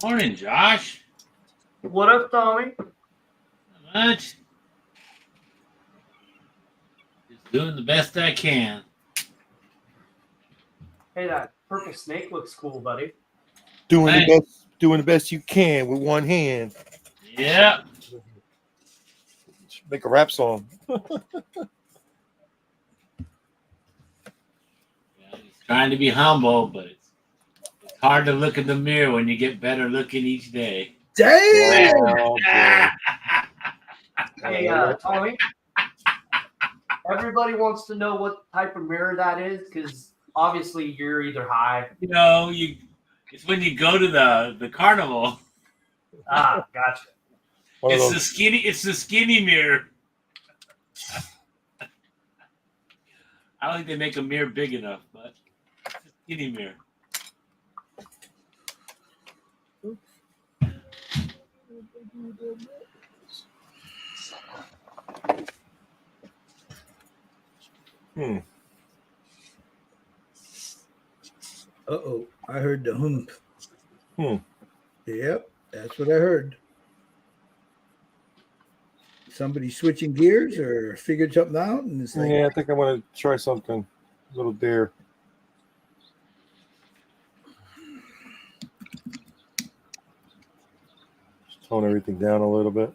Morning, Josh. What up, Tommy? Not much. Just doing the best I can. Hey, that purple snake looks cool, buddy. Doing Thanks. the best you can with one hand. Yeah. Make a rap song. Yeah, he's trying to be humble, but it's hard to look in the mirror when you get better looking each day. Damn! Oh, boy. Hey, Tommy. Everybody wants to know what type of mirror that is, because obviously you're either high. It's when you go to the carnival. Ah, gotcha. One of It's the skinny mirror. I don't think they make a mirror big enough, but it's a skinny mirror. Uh-oh, I heard the hump. Hmm. Yep, that's what I heard. Somebody switching gears or figured something out, and it's like, Yeah, I think I want to try something. A little dare. Just tone everything down a little bit.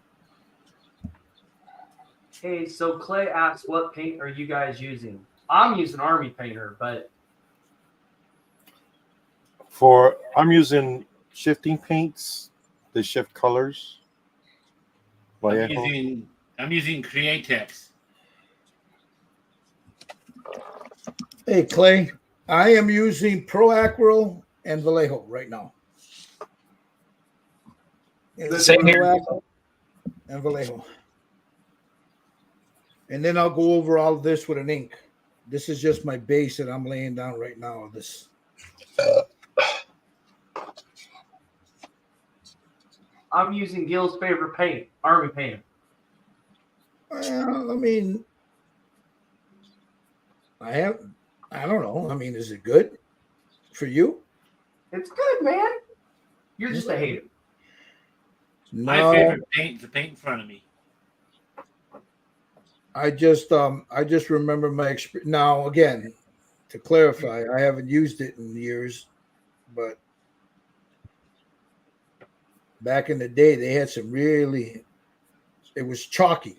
Hey, so Clay asks, what paint are you guys using? I'm using Army Painter, but I'm using shifting paints. They shift colors. I'm using Createx. hey, Clay, I am using Pro Acryl and Vallejo right now. Same here. Pro Acryl and Vallejo. And then I'll go over all of this with an ink. This is just my base that I'm laying down right now. This. I'm using Gil's favorite paint, Army Painter. Well, I mean, I don't know. I mean, is it good for you? It's good, man. You're just a hater. My No, favorite paint is the paint in front of me. I just remember my experience. Now, again, to clarify, I haven't used it in years, but back in the day, they had some really. It was chalky,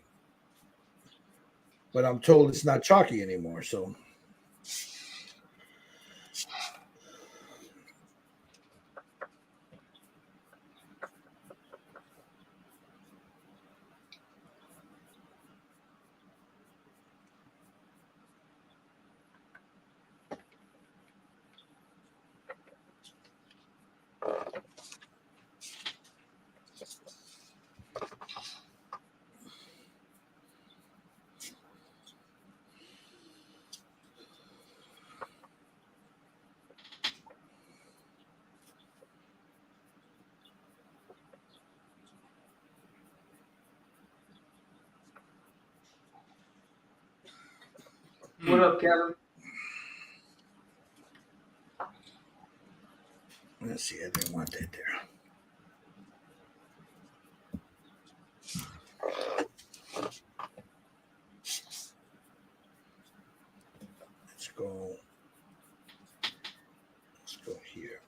but I'm told it's not chalky anymore. So. What up, Kevin? Let's see. I didn't want that there. Let's go. Let's go here.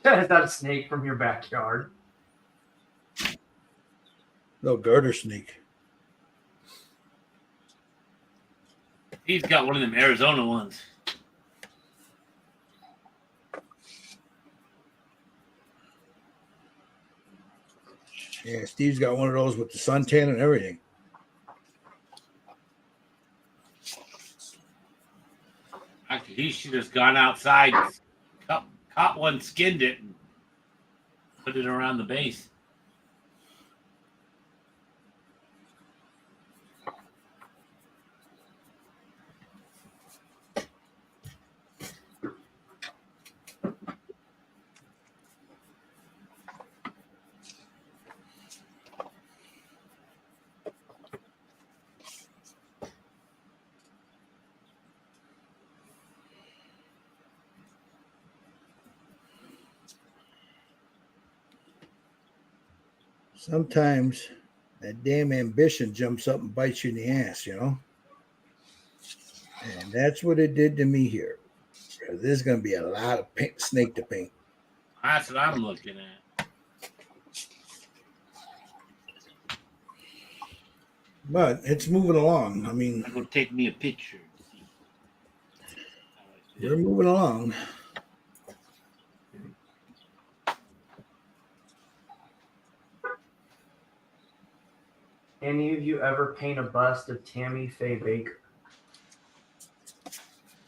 Is that a snake from your backyard? No garter snake. He's got one of them Arizona ones. Yeah, Steve's got one of those with the suntan and everything. Actually, he should have gone outside a caught one, skinned it, and put it around the base. Sometimes that damn ambition jumps up and bites you in the ass, you know? And that's what it did to me here. There's going to be a lot of snake to paint. That's what I'm looking at. But it's moving along. I mean, I'm gonna take me a picture. we're moving along. Any of you ever paint a bust of Tammy Faye Baker?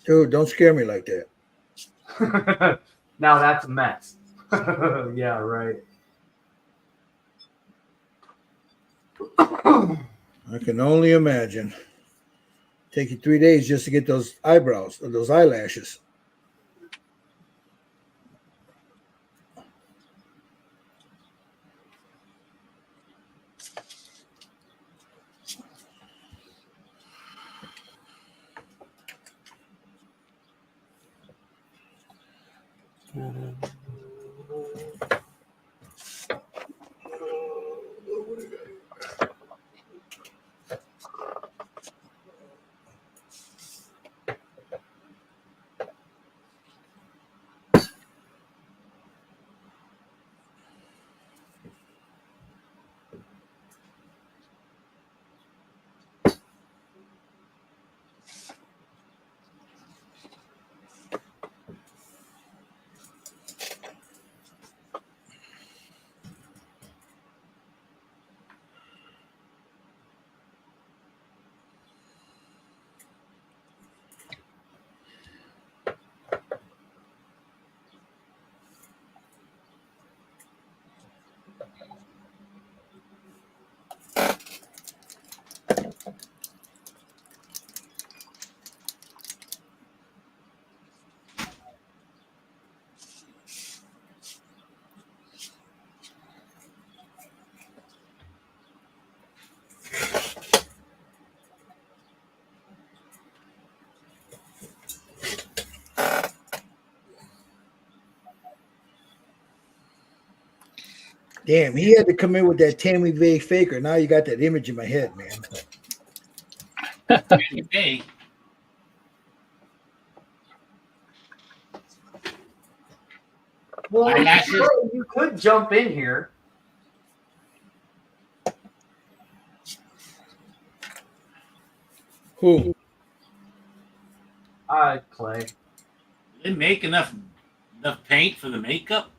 Dude, don't scare me like that. Now that's a mess. Yeah, right. I can only imagine. Take you 3 days just to get those eyebrows or those eyelashes. Damn, he had to come in with that Tammy Faye Faker. Now you got that image in my head, man. Hey, Well, Eyelashes? you could jump in here. Who? Clay. they make enough paint for the makeup?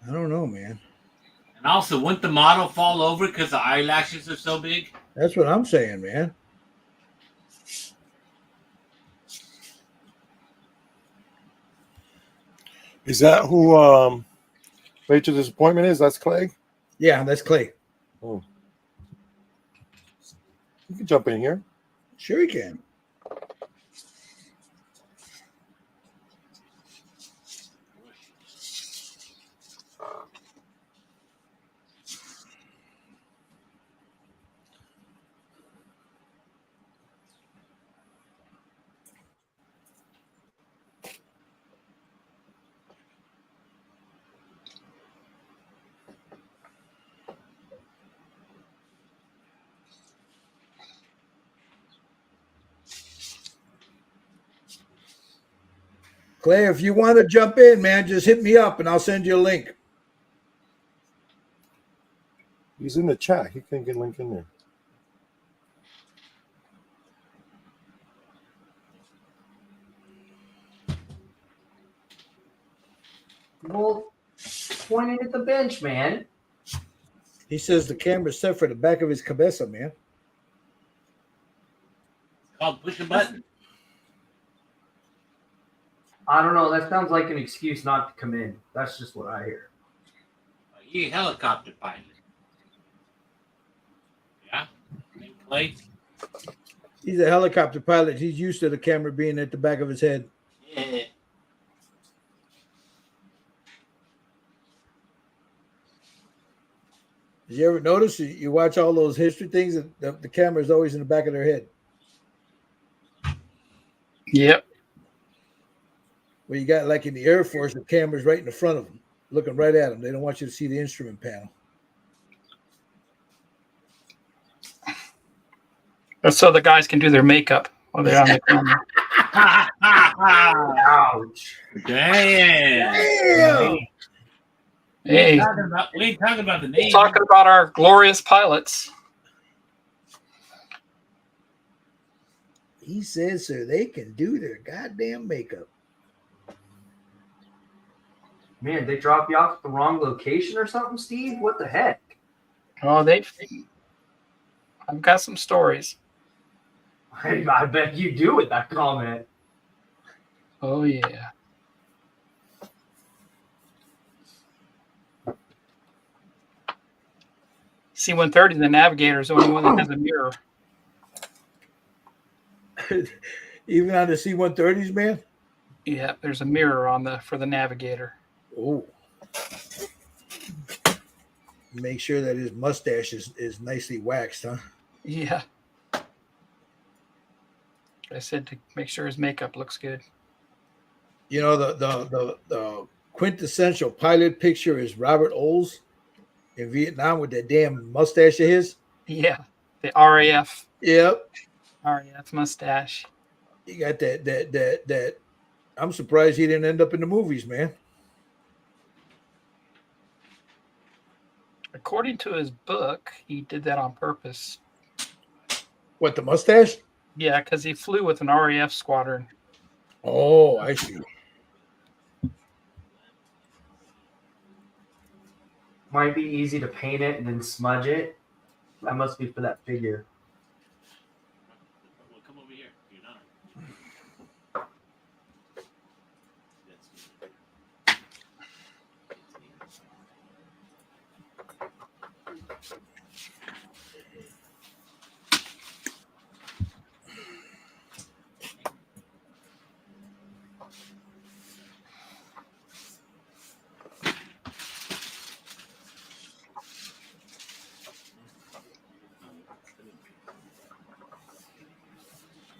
I don't know, man. And also, wouldn't the model fall over because the eyelashes are so big? That's what I'm saying, man. Is that who Major Disappointment is? That's Clay? Yeah, that's Clay. Oh. You can jump in here. Sure he can. Clay, if you want to jump in, man, just hit me up and I'll send you a link. He's in the chat. He can get a link in there. Well, point it at the bench, man. He says the camera's set for the back of his cabeza, man. Called push a button. I don't know. That sounds like an excuse not to come in. That's just what I hear. You helicopter pilot. Yeah? Clay? He's a helicopter pilot. He's used to the camera being at the back of his head. Yeah. Did you ever notice you watch all those history things, the camera is always in the back of their head? Yep. Where you got like in the Air Force, the camera's right in the front of them, looking right at them. They don't want you to see the instrument panel. That's so the guys can do their makeup while they're on the camera. Ouch. Damn. Damn. Hey, We ain't talking about the name. talking about our glorious pilots. He says so they can do their goddamn makeup. Man, they drop you off at the wrong location or something, Steve? What the heck? Oh, I've got some stories. I bet you do with that comment. Oh, yeah. C-130, the Navigator, is the only one that has a mirror. Even on the C-130s, man? Yeah, there's a mirror for the Navigator. Oh. Make sure that his mustache is nicely waxed, huh? Yeah. I said to make sure his makeup looks good. You know, the quintessential pilot picture is Robert Oles in Vietnam with that damn mustache of his. Yeah, the RAF Yep. mustache. He got that. I'm surprised he didn't end up in the movies, man. According to his book, he did that on purpose. What, the mustache? Yeah, because he flew with an RAF squadron. Oh, I see. Might be easy to paint it and then smudge it. That must be for that figure. Well, come over here. You're not.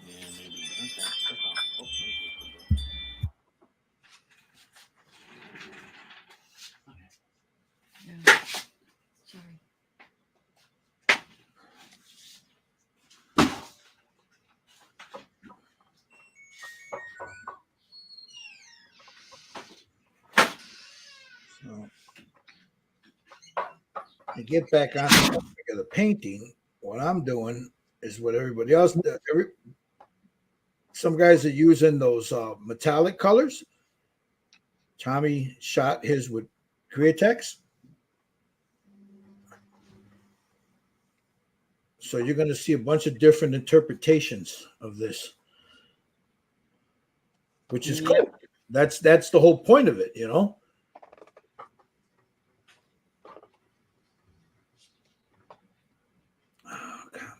Yeah, maybe. Okay. That's all. Oh, there's the door. Sorry. So, to get back on the topic of the painting, what I'm doing is what everybody else does. Some guys are using those metallic colors. Tommy shot his with Createx. So you're going to see a bunch of different interpretations of this, which is cool. That's the whole point of it, you know. Oh, come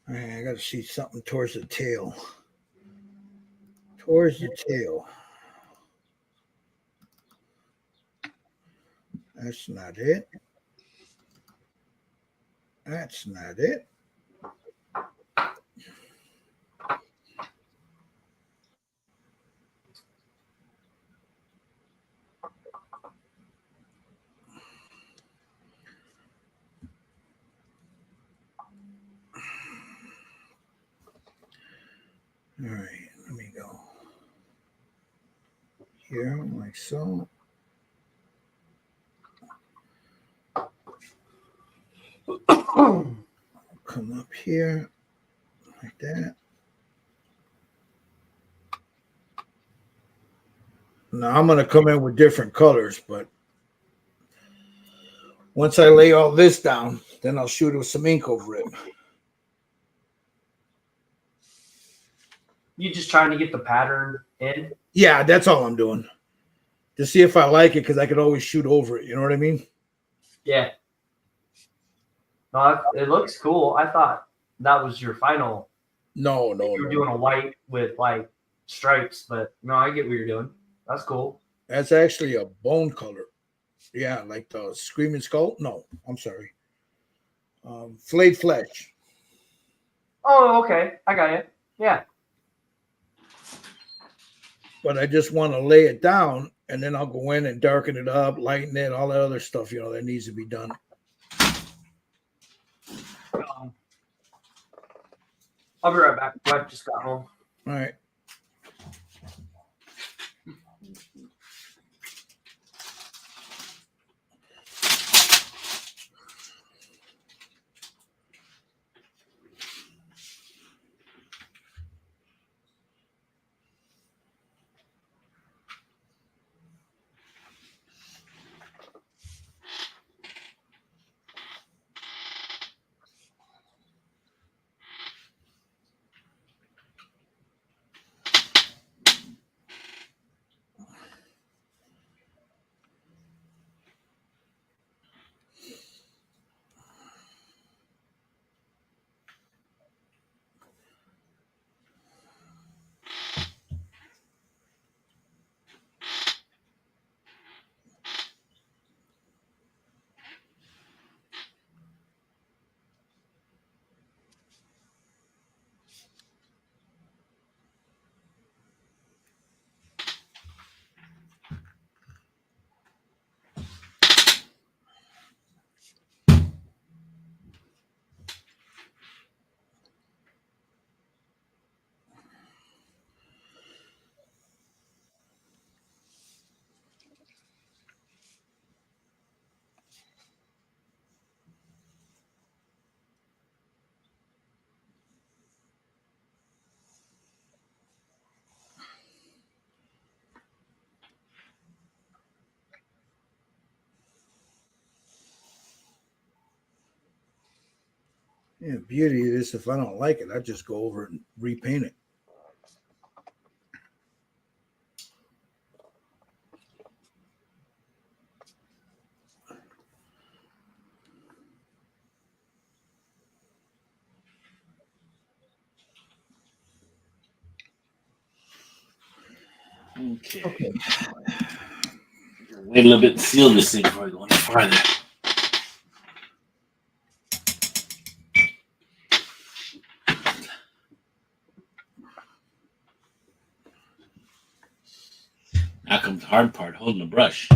on. All right, I got to see something towards the tail. Towards the tail. That's not it. That's not it. All right, let me go here like so. Come up here like that. Now I'm going to come in with different colors, but once I lay all this down, then I'll shoot it with some ink over it. You just trying to get the pattern in? Yeah, that's all I'm doing. To see if I like it, because I could always shoot over it. You know what I mean? Yeah. No, it looks cool. I thought that was your final. No, no, You were no. doing a white with like stripes, but no, I get what you're doing. That's cool. That's actually a bone color. Yeah, like the Screaming Skull. No, I'm sorry. Flayed flesh. Oh, okay. I got it. Yeah. But I just want to lay it down, and then I'll go in and darken it up, lighten it, all that other stuff, that needs to be done. I'll be right back. Wife just got home. All right. Yeah, beauty of this, if I don't like it, I just go over and repaint it. Okay. Wait a little bit and seal this thing before I go any farther. Now comes the hard part, holding the brush.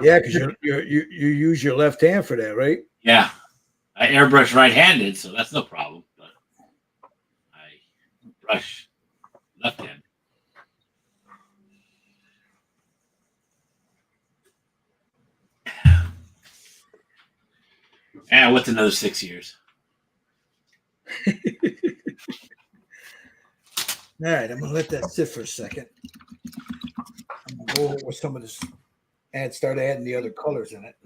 Yeah, because you use your left hand for that, right? Yeah. I airbrush right-handed, so that's no problem. But I brush left-handed. And what's another 6 years? All right, I'm gonna let that sit for a second. I'm gonna go over with some of this and start adding the other colors in it.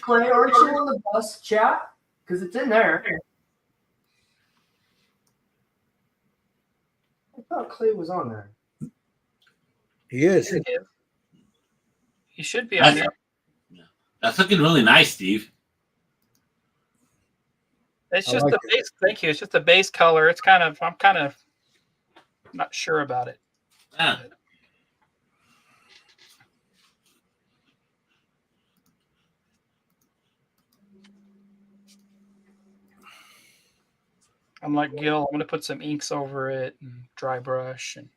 Clay, aren't you on the bus chat? Because it's in there. I thought Clay was on there. He is. He should be on there. That's looking really nice, Steve. It's I just like the base. Thank you. It's just the base color. I'm kind of not sure about it. Yeah. I'm like Gil. I'm going to put some inks over it and dry brush and.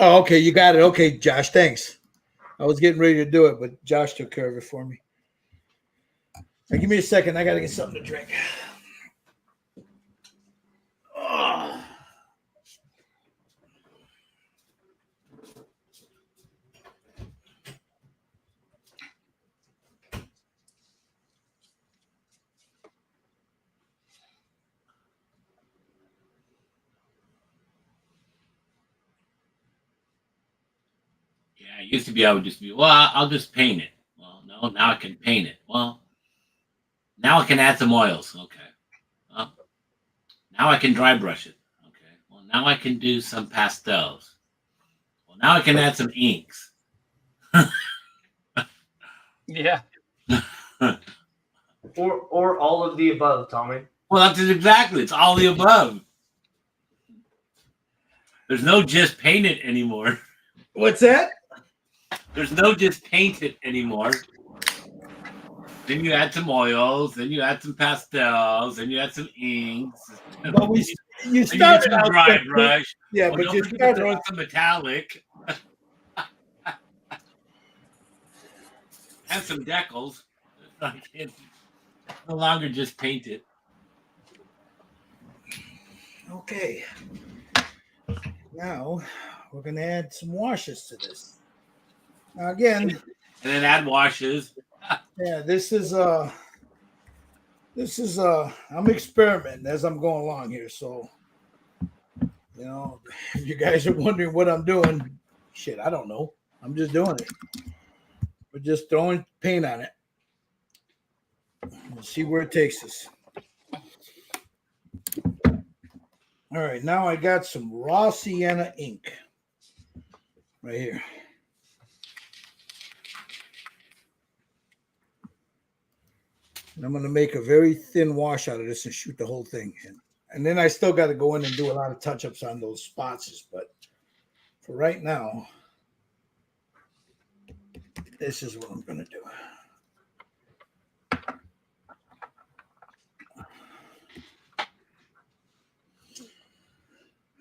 Oh, okay, you got it. Okay, Josh, thanks. I was getting ready to do it, but Josh took care of it for me. Now, give me a second. I got to get something to drink. Oh. Yeah, it used to be I would just be, well, I'll just paint it. Well, no, now I can paint it. Well, now I can add some oils. Okay. Well, now I can dry brush it. Okay. Well, now I can do some pastels. Well, now I can add some inks. Yeah. Or all of the above, Tommy. Well, that's it exactly. It's all the above. There's no just paint it anymore. What's that? There's no just paint it anymore. Then you add some oils, then you add some pastels, then you add some inks. But you Then you get started some out dry with- brush. Yeah, Well, but don't you forget to started throw on in some metallic. And some decals. It's no longer just paint it. Okay. Now we're gonna add some washes to this. Now again, And then add washes. yeah, this is I'm experimenting as I'm going along here. So you know, if you guys are wondering what I'm doing, shit, I don't know. I'm just doing it. We're just throwing paint on it. We'll see where it takes us. All right, now I got some raw sienna ink right here. And I'm going to make a very thin wash out of this and shoot the whole thing in. And then I still got to go in and do a lot of touch-ups on those spots. But for right now, this is what I'm going to do.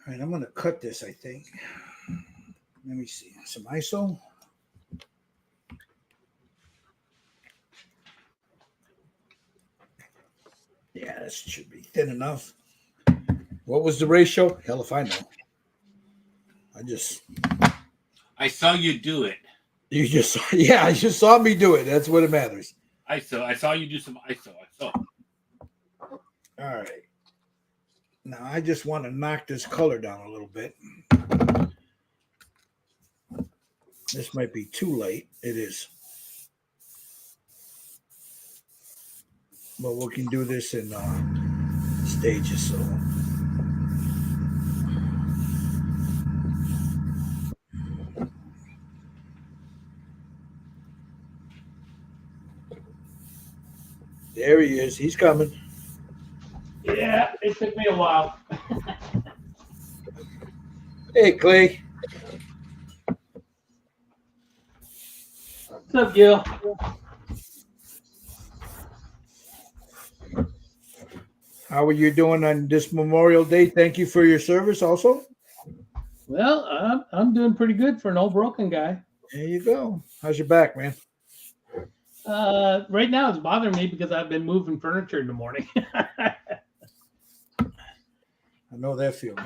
All right, I'm going to cut this, I think. Let me see. Some ISO. Yeah, this should be thin enough. What was the ratio? Hell if I know. I saw you do it. You just saw me do it. That's what it matters. I saw you do some ISO. I saw. All right. Now I just want to knock this color down a little bit. This might be too late. It is. But we can do this in stages. So. There he is. He's coming. Yeah, it took me a while. Hey, Clay. What's up, Gil? How are you doing on this Memorial Day? Thank you for your service also. Well, I'm doing pretty good for an old broken guy. There you go. How's your back, man? Right now it's bothering me because I've been moving furniture in the morning. I know that feeling.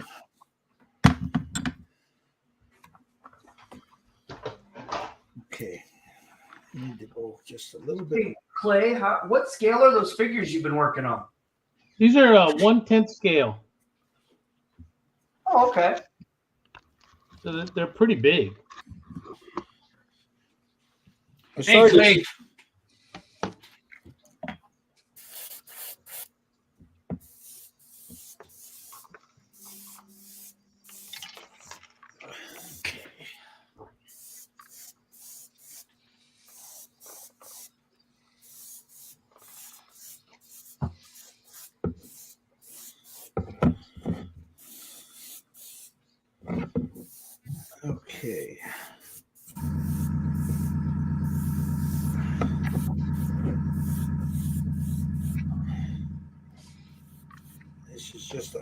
Okay. Need to go just a little bit. Hey, Clay, what scale are those figures you've been working on? These are a 1/10 scale, Oh, okay. so they're pretty big. I Hey, started- Clay. Okay. This is just a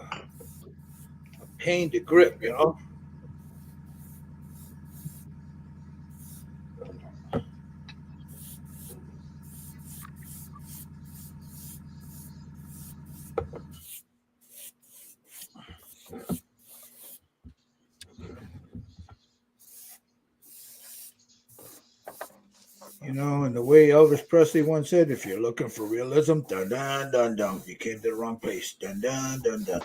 pain to grip, you know. You know, and the way Elvis Presley once said, if you're looking for realism, dun dun dun dun, you came to the wrong place. Dun dun dun dun.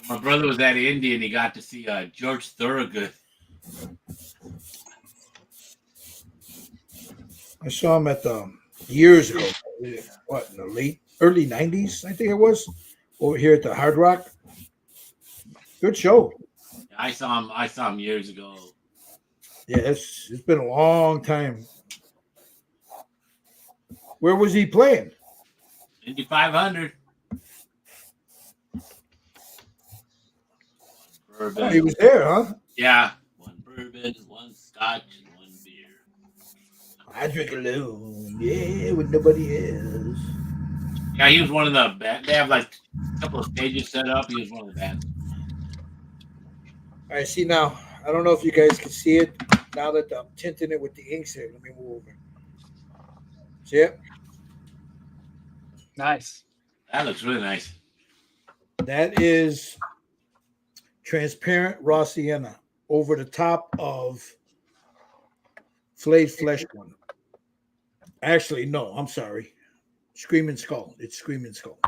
My brother was at India and he got to see George Thorogood. I saw him at the years ago. What, in the early 90s, I think it was, over here at the Hard Rock. Good show. I saw him years ago. Yeah, it's been a long time. Where was he playing? Indy 500. Oh, Bourbon. he was there, huh? Yeah. One bourbon, one scotch, and one beer. I drink alone. Yeah, with nobody else. Yeah, he was one of the band. They have like a couple of stages set up. He was one of the bands. All right, see now. I don't know if you guys can see it now that I'm tinting it with the inks here. Let me move over. See it? Nice. That looks really nice. That is transparent raw sienna over the top of flayed flesh one. Actually, no, I'm sorry. Screaming Skull. It's Screaming Skull.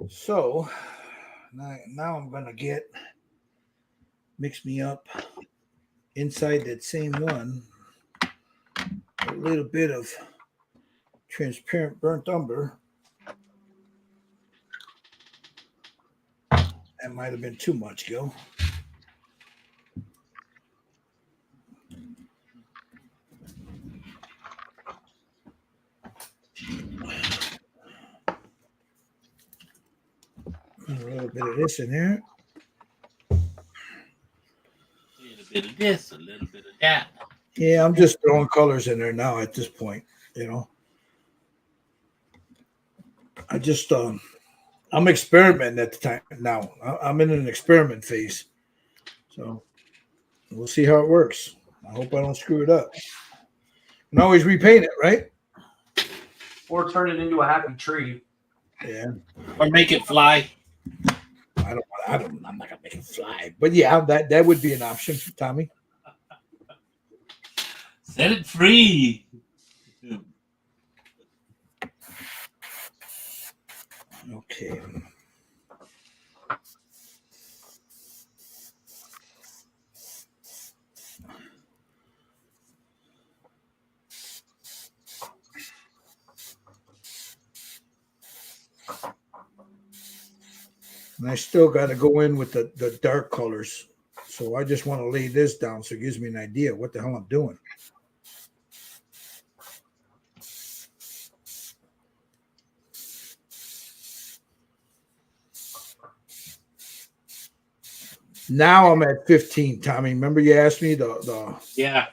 So now I'm gonna mix me up inside that same one a little bit of transparent burnt umber. That might have been too much, Gil. A little bit of this in there. A little bit of this, a little bit of that. Yeah, I'm just throwing colors in there now at this point, you know. I'm experimenting at the time now. I'm in an experiment phase. So we'll see how it works. I hope I don't screw it up. And always repaint it, right? Or turn it into a happy tree. Yeah. Or make it fly. I'm not gonna make it fly. But yeah, that would be an option for Tommy. Set it free. Okay. And I still got to go in with the dark colors. So I just want to lay this down so it gives me an idea what the hell I'm doing. Now I'm at 15, Tommy. Remember you asked me the Yeah.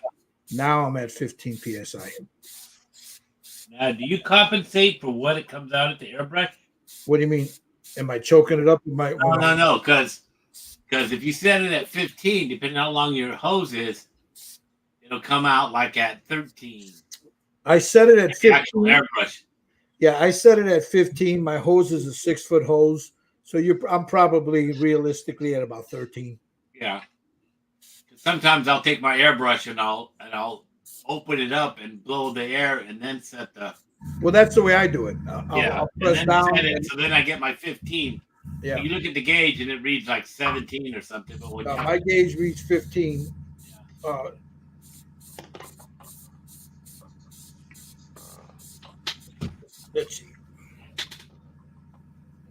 now I'm at 15 PSI. Now, do you compensate for what it comes out at the airbrush? What do you mean? Am I choking it up with my No, because if you set it at 15, depending on how long your hose is, it'll come out like at 13. I set it at It's the actual 15. airbrush. Yeah, I set it at 15. My hose is a 6-foot hose. So I'm probably realistically at about 13. Yeah. Sometimes I'll take my airbrush and I'll open it up and blow the air and then set the Well, that's the way I do it. I'll press and then down. set it, so then I get my 15. Yeah. You look at the gauge and it reads like 17 or something. But when My gauge reads 15. Let's see.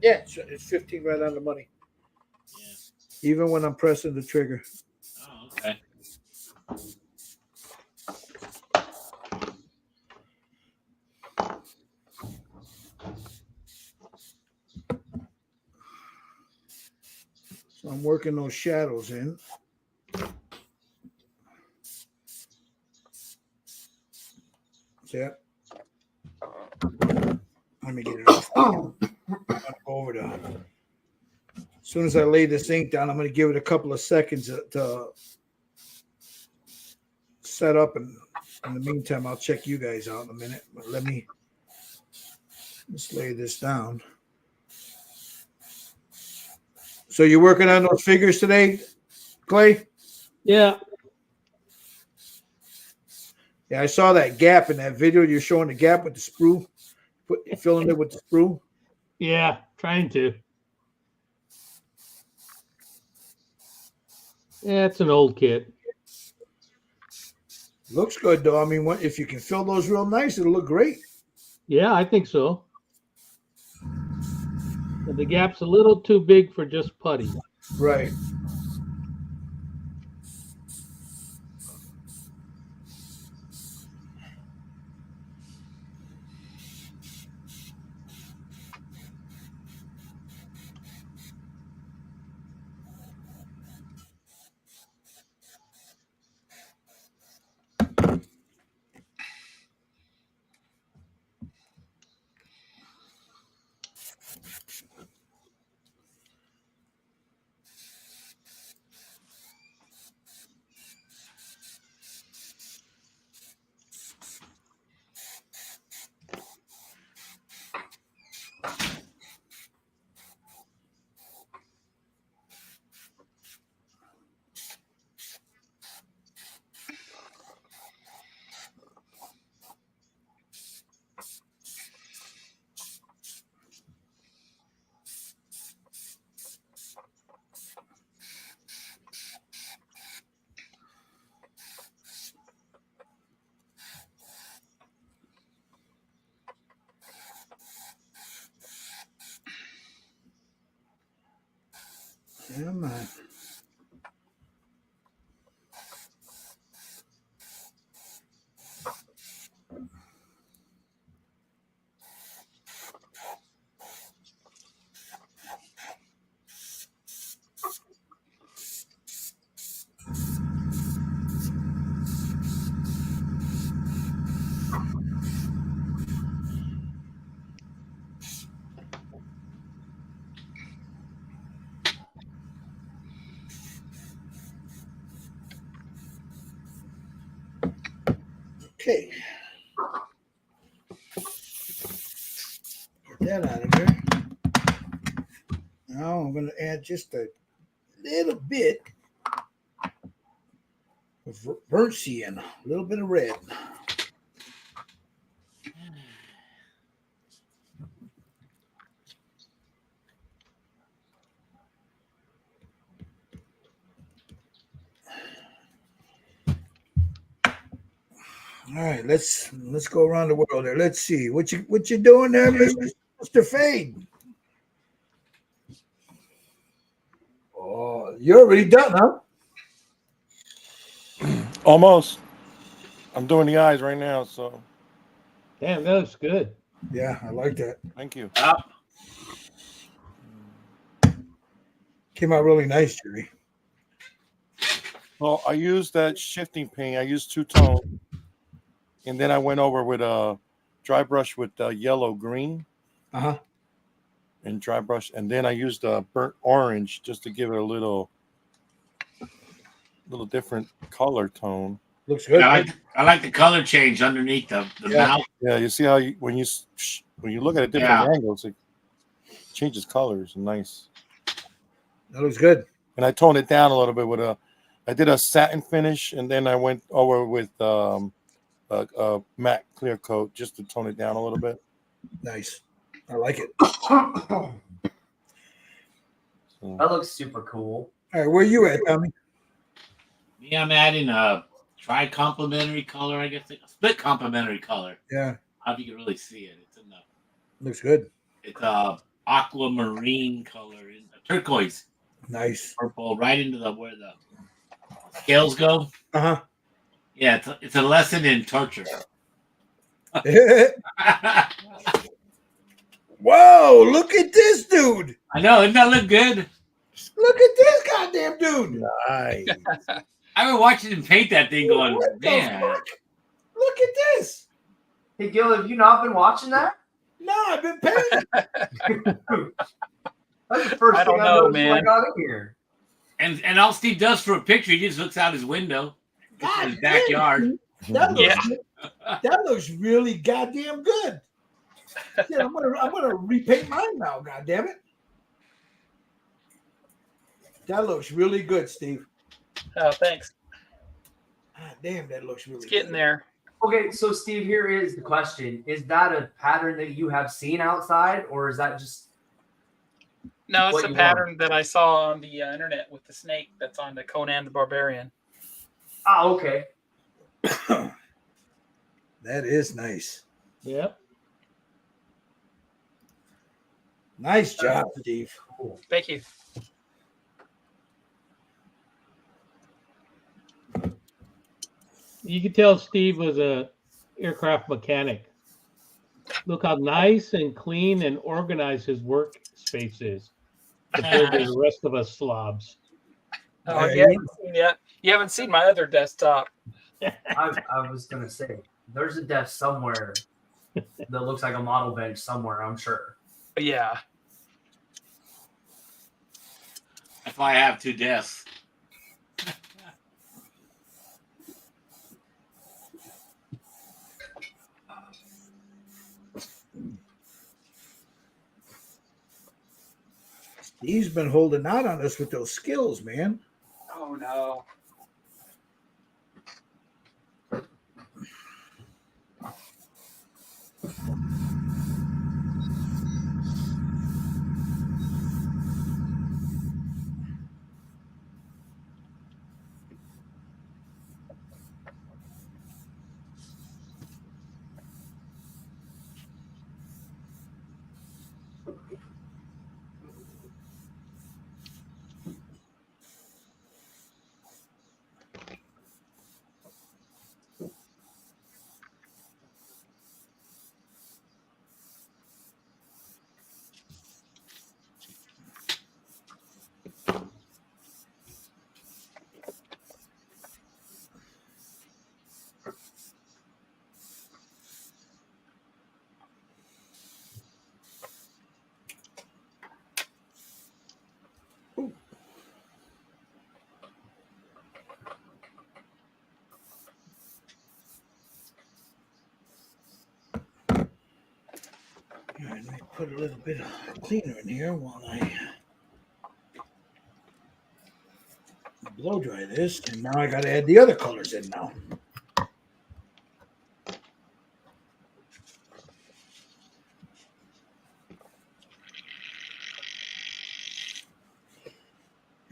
Yeah, it's 15 right on the money. Yeah. Even when I'm pressing the trigger. Oh, okay. So I'm working those shadows in. See that? Let me get it off. Go over to. As soon as I lay this ink down, I'm going to give it a couple of seconds to set up, and in the meantime, I'll check you guys out in a minute. But let me just lay this down. So you're working on those figures today, Clay? Yeah. Yeah, I saw that gap in that video. You're showing the gap with the sprue, filling it with the sprue. Yeah. Trying to. Yeah, it's an old kit. Looks good though. I mean, if you can fill those real nice, it'll look great. Yeah, I think so. But the gap's a little too big for just putty. Right. Come on. Okay. Get that out of there. Now I'm going to add just a little bit of burnt sienna, a little bit of red. All right, let's go around the world there. Let's see what you doing there, Mr. Fade. Oh, you're already done, huh? Almost. I'm doing the eyes right now, so Damn, that looks good. Yeah, I like that. thank you. Up. Came out really nice, Jerry. Well, I used that shifting paint. I used two-tone, and then I went over with a dry brush with yellow green Uh-huh. and dry brush, and then I used burnt orange just to give it a little different color tone. Looks good. I like the color change underneath the Yeah. mouth. Yeah, you see how when you look at it different Yeah. angles, it changes colors. Nice. That looks good. And I toned it down a little bit with I did a satin finish, and then I went over with a matte clear coat just to tone it down a little bit. Nice. I like it. So, That looks super cool. All right, where you at, Tommy? Me, I'm adding a tri-complementary color, I guess. A split complementary color. Yeah, How you can really see it. It's in the looks good. it's a aquamarine color in turquoise Nice. purple right into where the scales go. Uh-huh. Yeah, it's a lesson in torture. Whoa, look at this dude. I know, doesn't that look good? Look at this goddamn dude. Nice. I remember watching him paint that thing going, What the man. fuck? Look at this. Hey, Gil, have you not been watching that? No, I've been painting. That's the first I don't thing know, I noticed when I man. got in here. And all Steve does for a picture, he just looks out his window. It's in God his backyard. That looks, Yeah. that looks really goddamn good. Yeah, I'm gonna repaint mine now. God damn it! That looks really good, Steve. Oh, thanks. God damn, that looks really. It's getting good. there. Okay, so Steve, here is the question: is that a pattern that you have seen outside, or is that just No, it's What a you pattern that I saw on the internet with the snake that's on the Conan the Barbarian. Ah, okay. That is nice. Yep. Nice job, Steve. Cool. Thank you. You could tell Steve was a aircraft mechanic. Look how nice and clean and organized his workspace is compared to the rest of us slobs. Oh, Yeah, you haven't seen yet. You haven't seen my other desktop. I was gonna say there's a desk somewhere that looks like a model bench somewhere. I'm sure. But yeah. That's why I have 2 desks. Steve's been holding out on us with those skills, man. Oh no. All right, let me put a little bit of cleaner in here while I blow dry this. And now I got to add the other colors in now.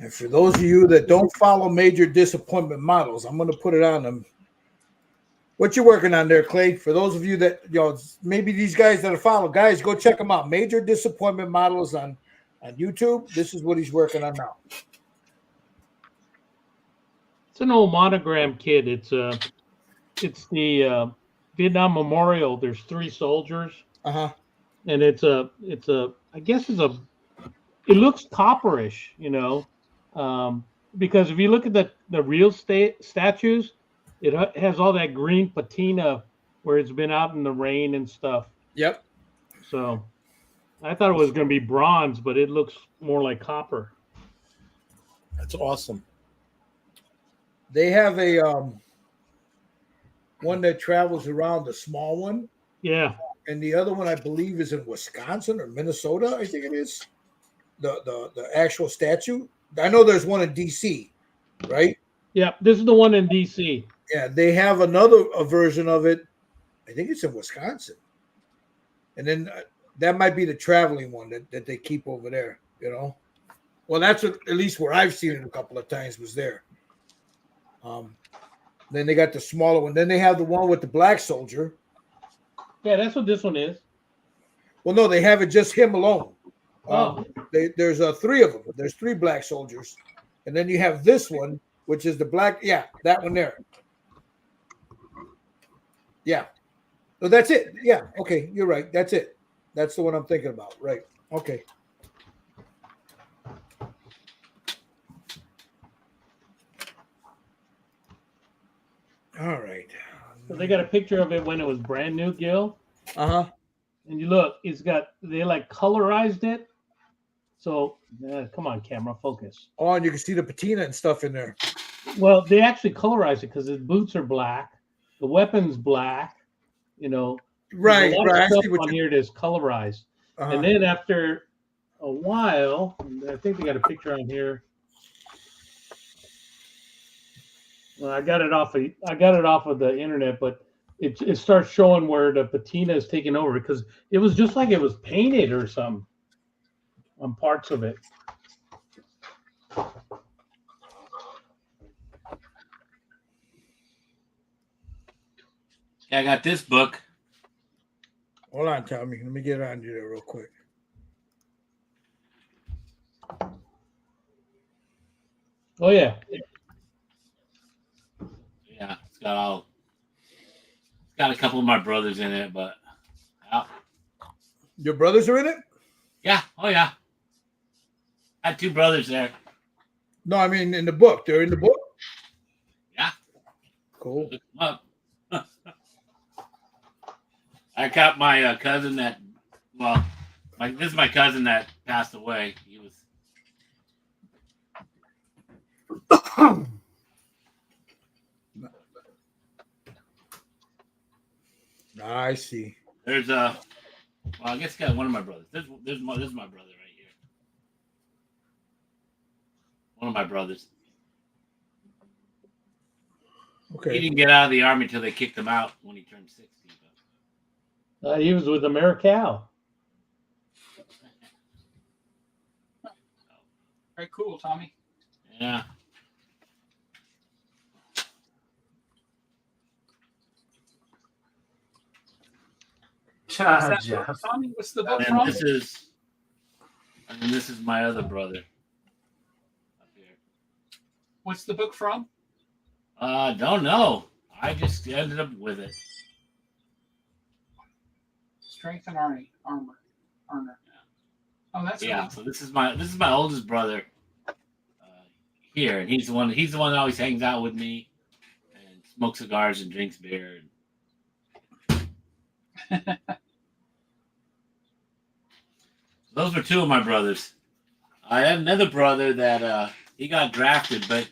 And for those of you that don't follow Major Disappointment Models, I'm going to put it on them. What you working on there, Clay? For those of you that, maybe these guys that are follow, guys, go check them out. Major Disappointment Models on YouTube. This is what he's working on now. It's an old monogram kit. It's the Vietnam Memorial. There's 3 soldiers, Uh-huh. and it looks copperish, because if you look at the real statues, it has all that green patina where it's been out in the rain and stuff. Yep. So I thought it was going to be bronze, but it looks more like copper. That's awesome. They have a one that travels around, the small one, Yeah. and the other one I believe is in Wisconsin or Minnesota. I think it is the actual statue. I know there's one in DC, right? Yeah. This is the one in DC. Yeah, they have another version of it. I think it's in Wisconsin, and then that might be the traveling one that they keep over there. Well, that's at least where I've seen it a couple of times was there. Then they got the smaller one. Then they have the one with the black soldier. Yeah, that's what this one is. Well, no, they have it just him alone. Oh. There's 3 of them. There's 3 black soldiers, and then you have this one, which is the black. Yeah, that one there. Yeah. So that's it. Yeah. Okay, you're right. That's it. That's the one I'm thinking about. Right. Okay. All right. So they got a picture of it when it was brand new, Gil. Uh-huh. And you look, they like colorized it. So come on, camera, focus. Oh, and you can see the patina and stuff in there. Well, they actually colorized it because his boots are black, the weapon's black. Right. There's a lot of Right. I stuff see what on you. here that's colorized. Uh-huh. And then after a while, I think they got a picture on here. Well, I got it off of the internet, but it starts showing where the patina is taking over because it was just like it was painted or something. on parts of it. Yeah, I got this book. Hold on, Tommy. Let me get on you there real quick. Oh yeah, Yeah, it's got a couple of my brothers in it, but Your brothers are in it? yeah, oh yeah. I had two brothers there. No, I mean in the book. They're in the book. Yeah. Cool. Look 'em up. I got my cousin that, well, this is my cousin that passed away. He was, I see. there's a, well, I guess got one of my brothers. This is my brother right here. One of my brothers. He Okay. didn't get out of the army until they kicked him out when he turned 60. he was with Americal. Very cool, Tommy. Yeah. What's that Jeff. book, Tommy, what's the book And from? this is my other brother. Up here. What's the book from? Don't know. I just ended up with it. Strength and Armor. Oh, that's Yeah. cool. So this is my oldest brother. Here, and he's the one that always hangs out with me and smokes cigars and drinks beer. Those were two of my brothers. I had another brother that he got drafted, but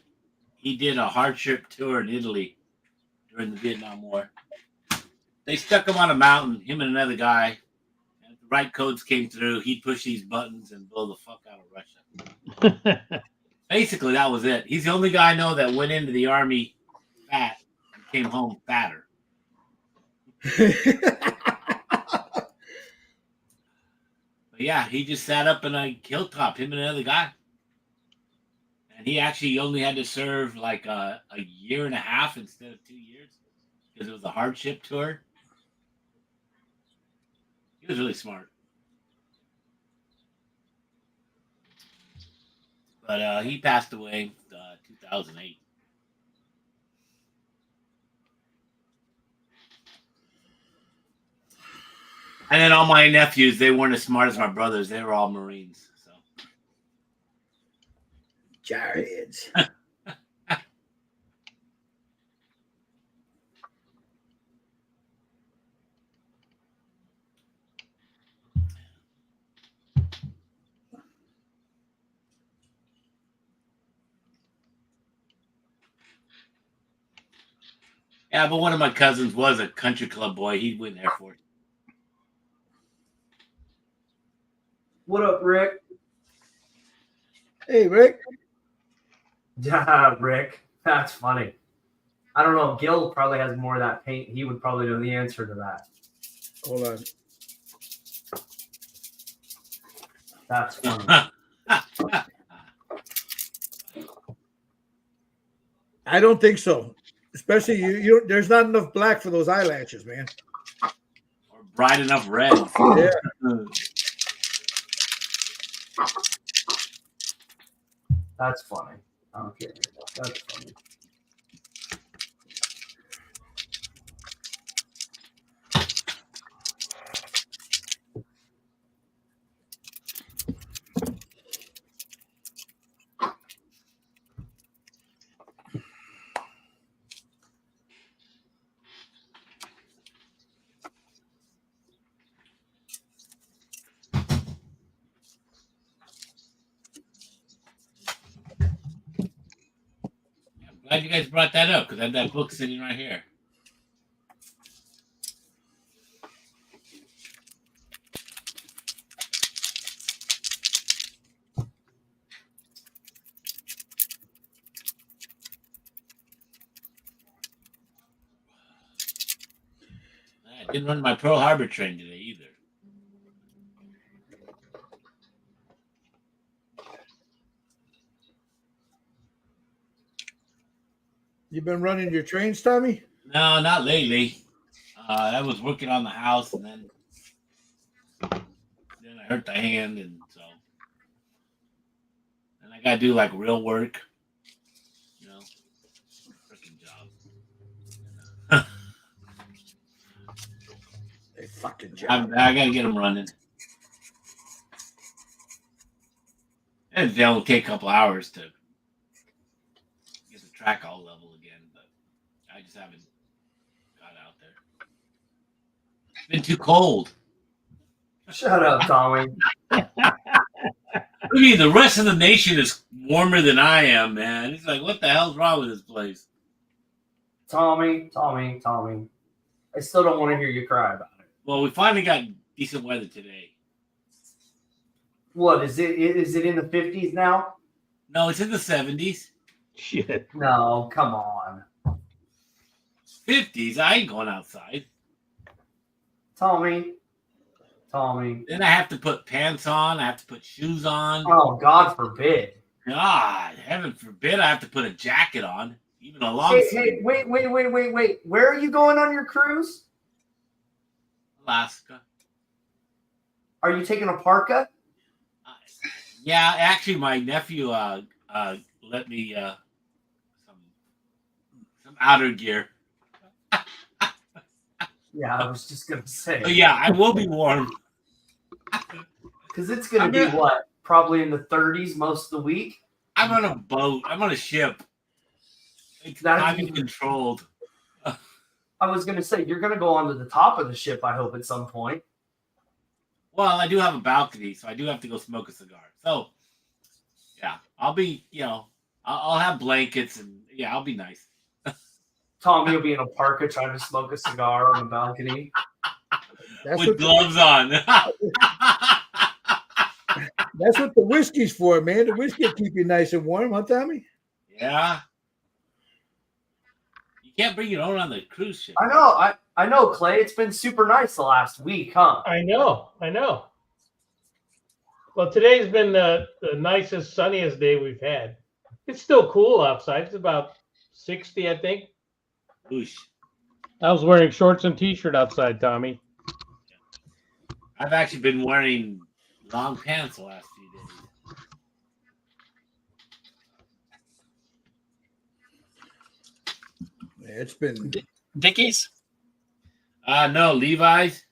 he did a hardship tour in Italy during the Vietnam War. They stuck him on a mountain, him and another guy. And if the right codes came through, he'd push these buttons and blow the fuck out of Russia. Basically, that was it. He's the only guy I know that went into the army fat and came home fatter. But yeah, he just sat up in a hilltop, him and another guy. And he actually only had to serve like a year and a half instead of 2 years because it was a hardship tour. He was really smart. But he passed away 2008. And then all my nephews, they weren't as smart as my brothers. They were all Marines. So Jarheads. yeah, but one of my cousins was a country club boy. He went in Air Force. What up, Rick? Hey, Rick. Yeah, Rick. That's funny. I don't know. Gil probably has more of that paint. He would probably know the answer to that. Hold on. That's funny. I don't think so. Especially you there's not enough black for those eyelashes, man. Or bright enough red. Yeah. That's funny. Okay. That's funny. I'm glad you guys brought that up because I had that book sitting right here. I didn't run my Pearl Harbor train today either. You been running your trains, Tommy? No, not lately. I was working on the house, and then I hurt the hand, and so and I gotta do like real work, you know, freaking job. A fucking job. I gotta get them running. And they'll take a couple hours to get the track all level again, but I just haven't got out there. It's been too cold. Shut up, Tommy. I mean, the rest of the nation is warmer than I am, man. It's like, what the hell's wrong with this place? Tommy. I still don't want to hear you cry about it. Well, we finally got decent weather today. What is it? Is it in the 50s now? No, it's in the 70s. Shit. No, come on. 50s. I ain't going outside. Tommy. Then I have to put pants on. I have to put shoes on. Oh, God forbid. God, heaven forbid I have to put a jacket on. Even a long Hey, sleeve. wait. Where are you going on your cruise? Alaska. Are you taking a parka? Yeah, actually, my nephew let me some outer gear. Yeah, I was just going to say. But yeah, I will be warm. Because it's going I'm to be gonna- what? Probably in the 30s most of the week. I'm on a boat. I'm on a ship. It's That'd not be- controlled. I was going to say, you're going to go onto the top of the ship, I hope, at some point. Well, I do have a balcony, so I do have to go smoke a cigar. So, yeah, I'll be, I'll have blankets and yeah, I'll be nice. Tommy will be in a parka trying to smoke a cigar on the balcony. That's With what gloves on. that's what the whiskey's for, man. The whiskey will keep you nice and warm, huh, Tommy? Yeah. You can't bring your own on the cruise ship. I know, Clay. It's been super nice the last week, huh? I know. Well, today's been the nicest, sunniest day we've had. It's still cool outside. It's about 60, I think. Whoosh. I was wearing shorts and t-shirt outside, Tommy. I've actually been wearing long pants the last few days. Yeah, it's been Dickies. No, Levi's.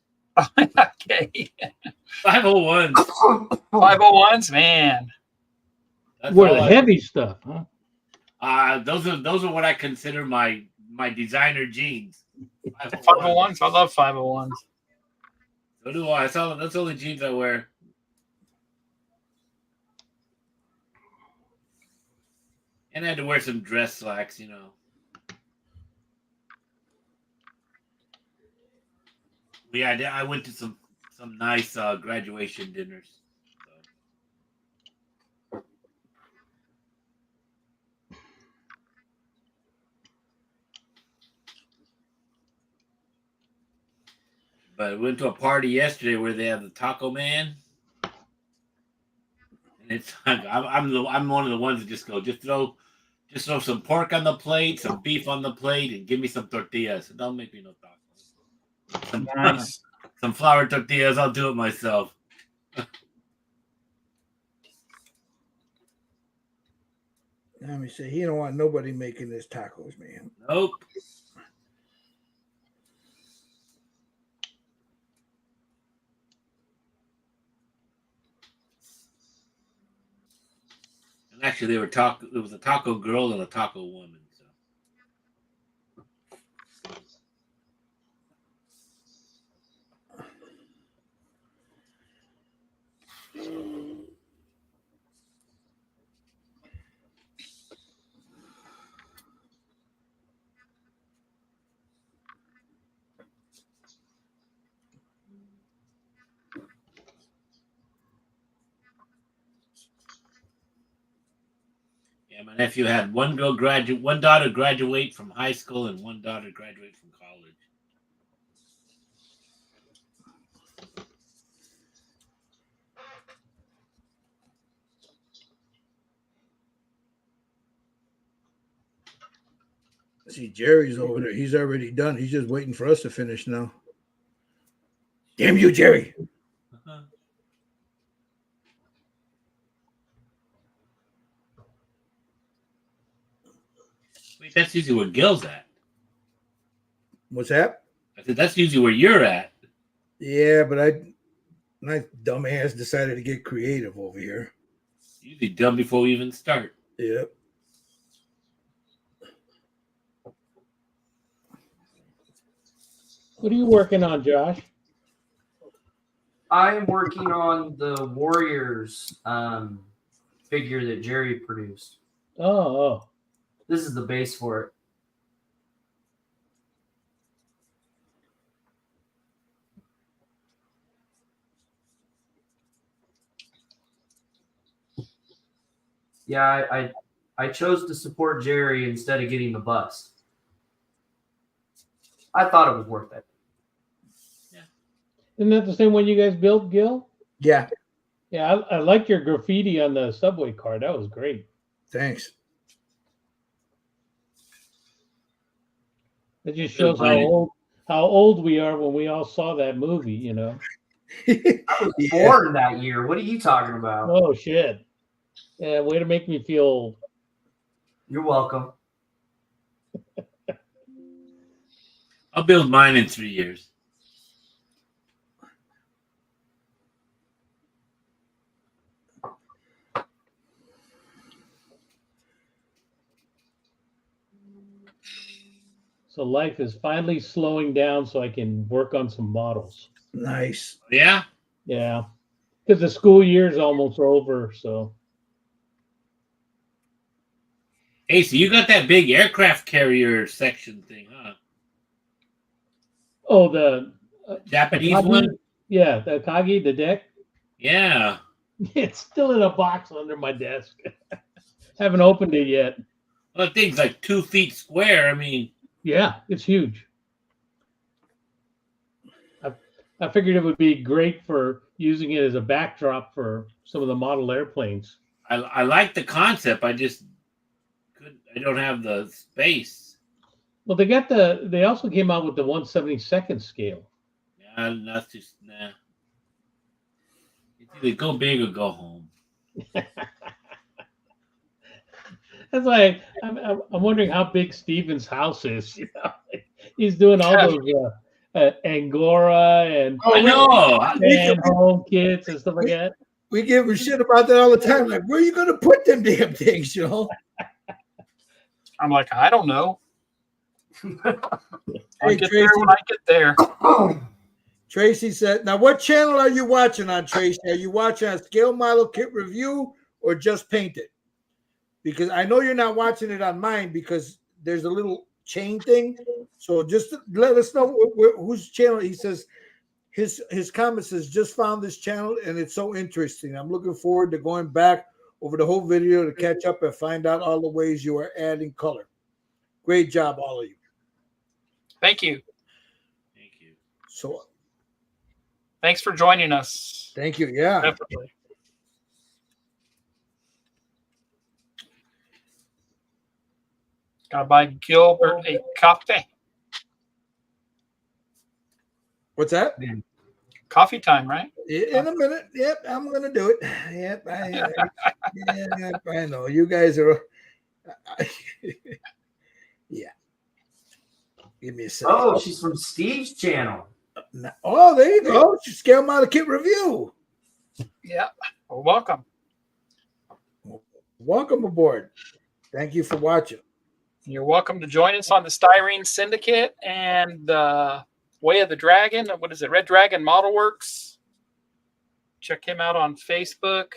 Okay. 501. 501s, man. That's Wear all the I- heavy stuff, huh? those are what I consider my designer jeans. 501s. I love 501s. So do I. That's the only jeans I wear. And I had to wear some dress slacks, Yeah, I went to some nice graduation dinners. So. But I went to a party yesterday where they have the Taco Man, and it's I'm one of the ones that just throw some pork on the plate, some beef on the plate, and give me some tortillas. Don't make me no tacos. Nice. Some flour tortillas. I'll do it myself. Tommy said he don't want nobody making his tacos, man. Nope. And actually, there was a taco girl and a taco woman. So. Yeah, my nephew had one daughter graduate from high school and one daughter graduate from college. See, Jerry's over there. He's already done. He's just waiting for us to finish now. Damn you, Jerry. Wait, that's usually where Gil's at. What's that? I said that's usually where you're at. Yeah, but my dumbass decided to get creative over here. Usually done before we even start. Yep. What are you working on, Josh? I'm working on the Warriors figure that Jerry produced. Oh. This is the base for it. Yeah, I chose to support Jerry instead of getting the bust. I thought it was worth it. Isn't that the same one you guys built, Gil? Yeah. Yeah, I liked your graffiti on the subway car. That was great. Thanks. It just shows how old we are when we all saw that movie, you know. I was born that year. What are you talking about? Oh shit. Yeah, way to make me feel old. You're welcome. I'll build mine in 3 years. So life is finally slowing down so I can work on some models. Nice. Yeah? Yeah. Because the school year's almost over, so. Hey, so you got that big aircraft carrier section thing, huh? Oh, the Japanese Akagi? one? Yeah, the Akagi, the deck. Yeah. It's still in a box under my desk. Haven't opened it yet. Well, that thing's like 2 feet square. I mean, Yeah, it's huge. I figured it would be great for using it as a backdrop for some of the model airplanes. I like the concept. I just couldn't. I don't have the space. Well, they also came out with the 1/72nd scale. Yeah, that's just nah. It's either go big or go home. That's why I'm wondering how big Steven's house is. You know, he's doing all those Angora and I know. and home kits and stuff like that. We give a shit about that all the time. Like, where are you going to put them damn things, you know? I'm like, I don't know. I'll Hey, get there when I get there. Tracy said, now what channel are you watching on, Tracy? Are you watching on Scale Model Kit Review or Just Paint It? Because I know you're not watching it on mine because there's a little chain thing. So just let us know whose channel. He says his comment says, just found this channel and it's so interesting. I'm looking forward to going back over the whole video to catch up and find out all the ways you are adding color. Great job, all of you. Thank you. Thank you. So Thanks for joining us. thank you. Yeah. Definitely. Gotta buy Gilbert a coffee. What's that? Coffee time, right? In a minute. Yep, I'm gonna do it. Yep, I know. You guys are. Yeah. Give me a second. Oh, she's from Steve's channel. Oh, there you go. Scale Model Kit Review. Yeah. Well, welcome. Welcome aboard. Thank you for watching. You're welcome to join us on the Styrene Syndicate and Way of the Dragon. What is it? Red Dragon Model Works. Check him out on Facebook.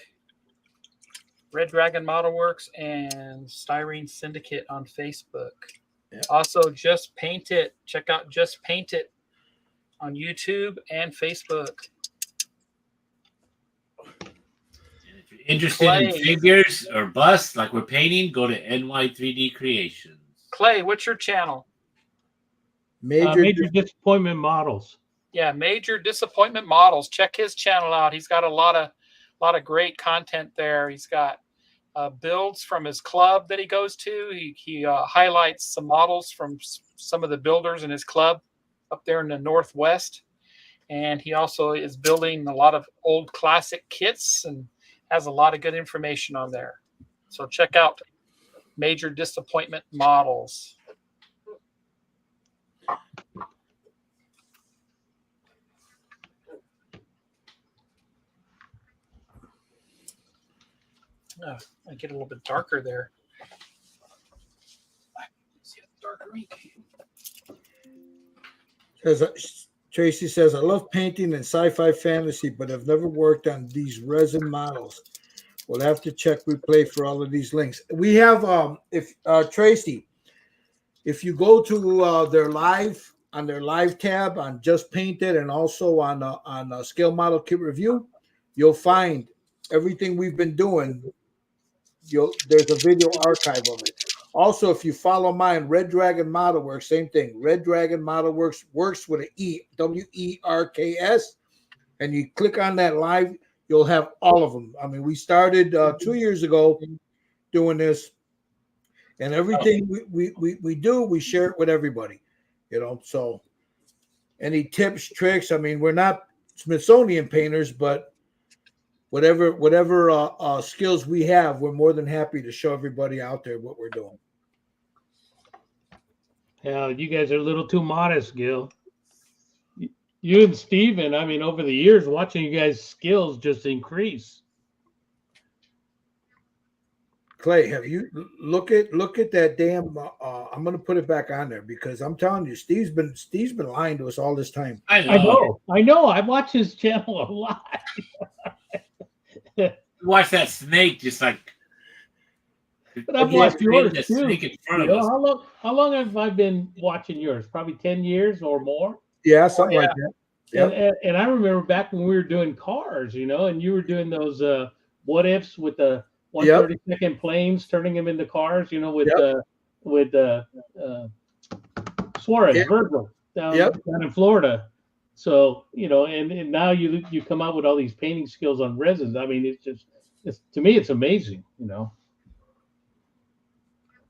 Red Dragon Model Works and Styrene Syndicate on Facebook. Yeah. Also, Just Paint It. Check out Just Paint It on YouTube and Facebook. And if you're interested in Clay. figures or busts like we're painting, go to NY3D Creations. Clay, what's your channel? Major Disappointment Models. Yeah, Major Disappointment Models. Check his channel out. He's got a lot of great content there. He's got builds from his club that he goes to. He highlights some models from some of the builders in his club up there in the Northwest. And he also is building a lot of old classic kits and has a lot of good information on there. So check out Major Disappointment Models. I get a little bit darker there. See a darker ink. Tracy says, I love painting and sci-fi fantasy, but I've never worked on these resin models. We'll have to check replay for all of these links. We have, Tracy, if you go to their live, on their live tab on Just Painted and also on Scale Model Kit Review, you'll find everything we've been doing. There's a video archive of it. Also, if you follow mine, Red Dragon Model Works, same thing. Red Dragon Model Works with an E, WERKS, and you click on that live, you'll have all of them. I mean, we started 2 years ago doing this, and everything we do, we share it with everybody. You know, so any tips, tricks? I mean, we're not Smithsonian painters, but whatever skills we have, we're more than happy to show everybody out there what we're doing. Hell, you guys are a little too modest, Gil. You and Steven, I mean, over the years, watching you guys' skills just increase. Clay, have you look at that damn? I'm gonna put it back on there because I'm telling you, Steve's been lying to us all this time. I know. I know. I watch his channel a lot. Watch that snake just like. But I've watched yours the too. snake in front You of know, us. how long have I been watching yours? Probably 10 years or more. Yeah, something like that. Yep. And I remember back when we were doing cars, you know, and you were doing those what ifs with the 132nd planes, turning them into cars, you know, with Suarez, Virgil down in Florida. So, you know, and now you come out with all these painting skills on resins. I mean, it's to me, it's amazing, you know.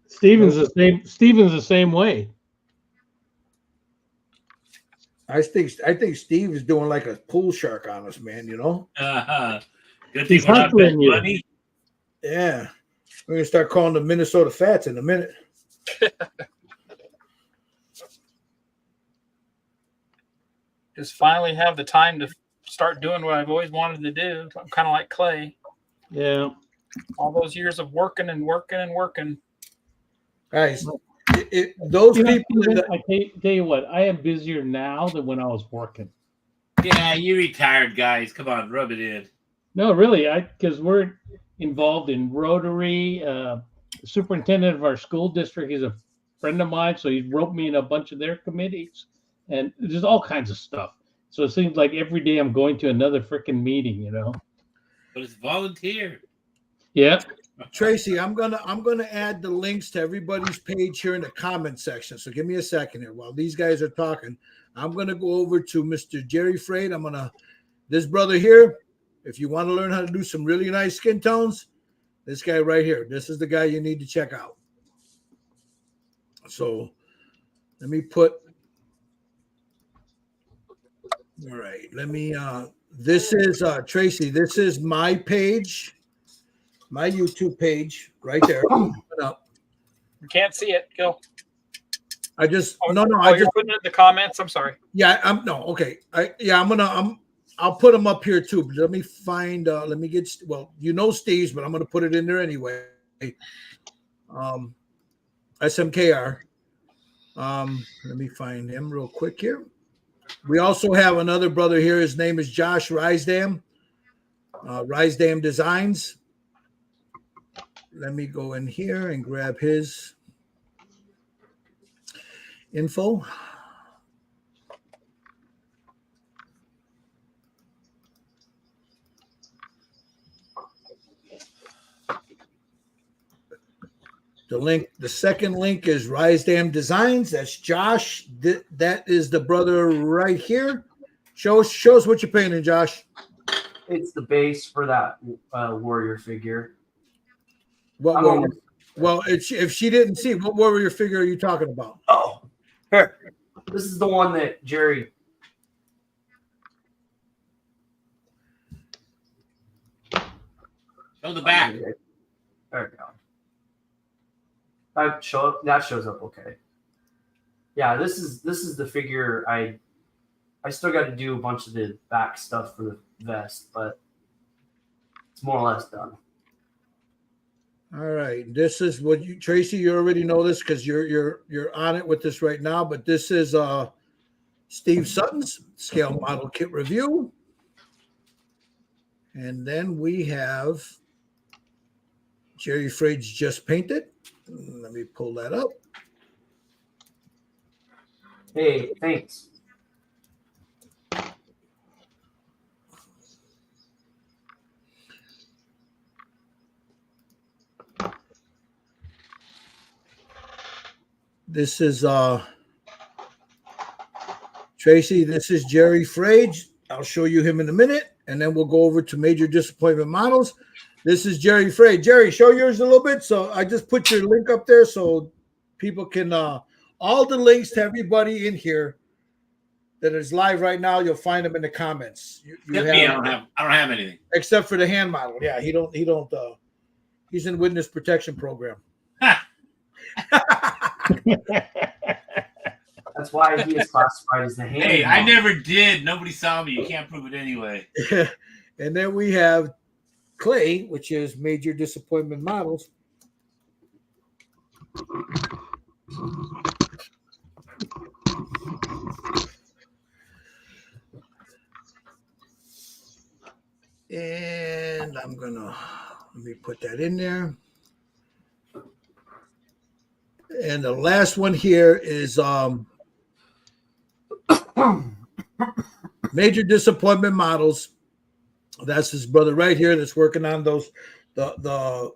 Steven's the same way. I think Steve is doing like a pool shark on us, man. You know. Good thing we're not betting money. Yeah, we're gonna start calling the Minnesota Fats in a minute. Just finally have the time to start doing what I've always wanted to do. I'm kind of like Clay. Yeah. All those years of working and working and working. Guys, those people. I tell you what, I am busier now than when I was working. Yeah, you retired guys. Come on, rub it in. No, really, because we're involved in Rotary. The superintendent of our school district is a friend of mine, so he roped me in a bunch of their committees, and there's all kinds of stuff. So it seems like every day I'm going to another freaking meeting, you know. But it's volunteer. Yeah. Tracy, I'm gonna add the links to everybody's page here in the comment section. So give me a second here while these guys are talking. I'm gonna go over to Mr. Jerry Frade. This brother here. If you want to learn how to do some really nice skin tones, this guy right here. This is the guy you need to check out. So let me put. All right. Let me. This is Tracy. This is my page. My YouTube page right there. You can't see it, Gil. I just you're putting it in the comments. I'm sorry. Yeah, okay. I'll put them up here too. But let me find Steve's, but I'm gonna put it in there anyway. SMKR. Let me find him real quick here. We also have another brother here. His name is Josh Risedam. Risedam Designs. Let me go in here and grab his info. The second link is Risedam Designs. That's Josh. That is the brother right here. Show us what you're painting, Josh. It's the base for that warrior figure. What I'm were almost- well, if she didn't see, what warrior figure are you talking about? Oh, here. This is the one that Jerry. Show the back. There we go. That shows up okay. Yeah, this is the figure I still got to do a bunch of the back stuff for the vest, but it's more or less done. All right, this is what you, Tracy. You already know this because you're on it with this right now. But this is Steve Sutton's scale model kit review, and then we have Jerry Frage just painted. Let me pull that up. Hey, thanks. This is Tracy. This is Jerry Frage. I'll show you him in a minute, and then we'll go over to Major Disappointment Models. This is Jerry Frage. Jerry, show yours a little bit. So I just put your link up there so people can all the links to everybody in here that is live right now. You'll find them in the comments. You Except me, I don't have anything. except for the hand model. Yeah, he don't. He's in witness protection program. That's why he is classified as the hand. Hey, I never did. Nobody saw me. You can't prove it anyway. And then we have Clay, which is Major Disappointment Models. And let me put that in there. And the last one here is Major Disappointment Models. That's his brother right here that's working on those those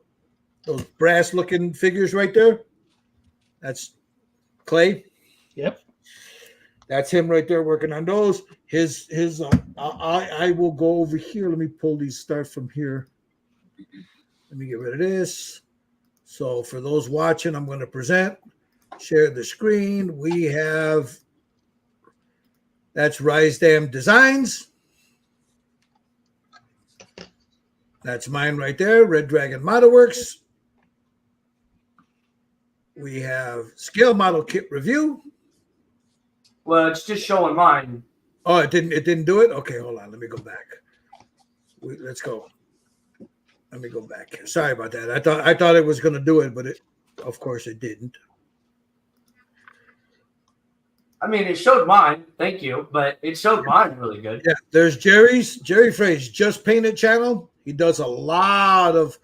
brass looking figures right there. That's Clay. Yep. That's him right there working on those. I will go over here. Let me pull these, start from here. Let me get rid of this. So for those watching, I'm going to present, share the screen. We have, that's Rise Dam Designs. That's mine right there, Red Dragon Model Works. We have Scale Model Kit Review. Well, it's just showing mine. Oh, it didn't do it? Okay, hold on. Let me go back. Let's go. Let me go back here. Sorry about that. I thought it was going to do it, but of course it didn't. I mean, it showed mine. Thank you, but it showed mine really good. Yeah, there's Jerry Frage Just Painted channel. He does a lot of,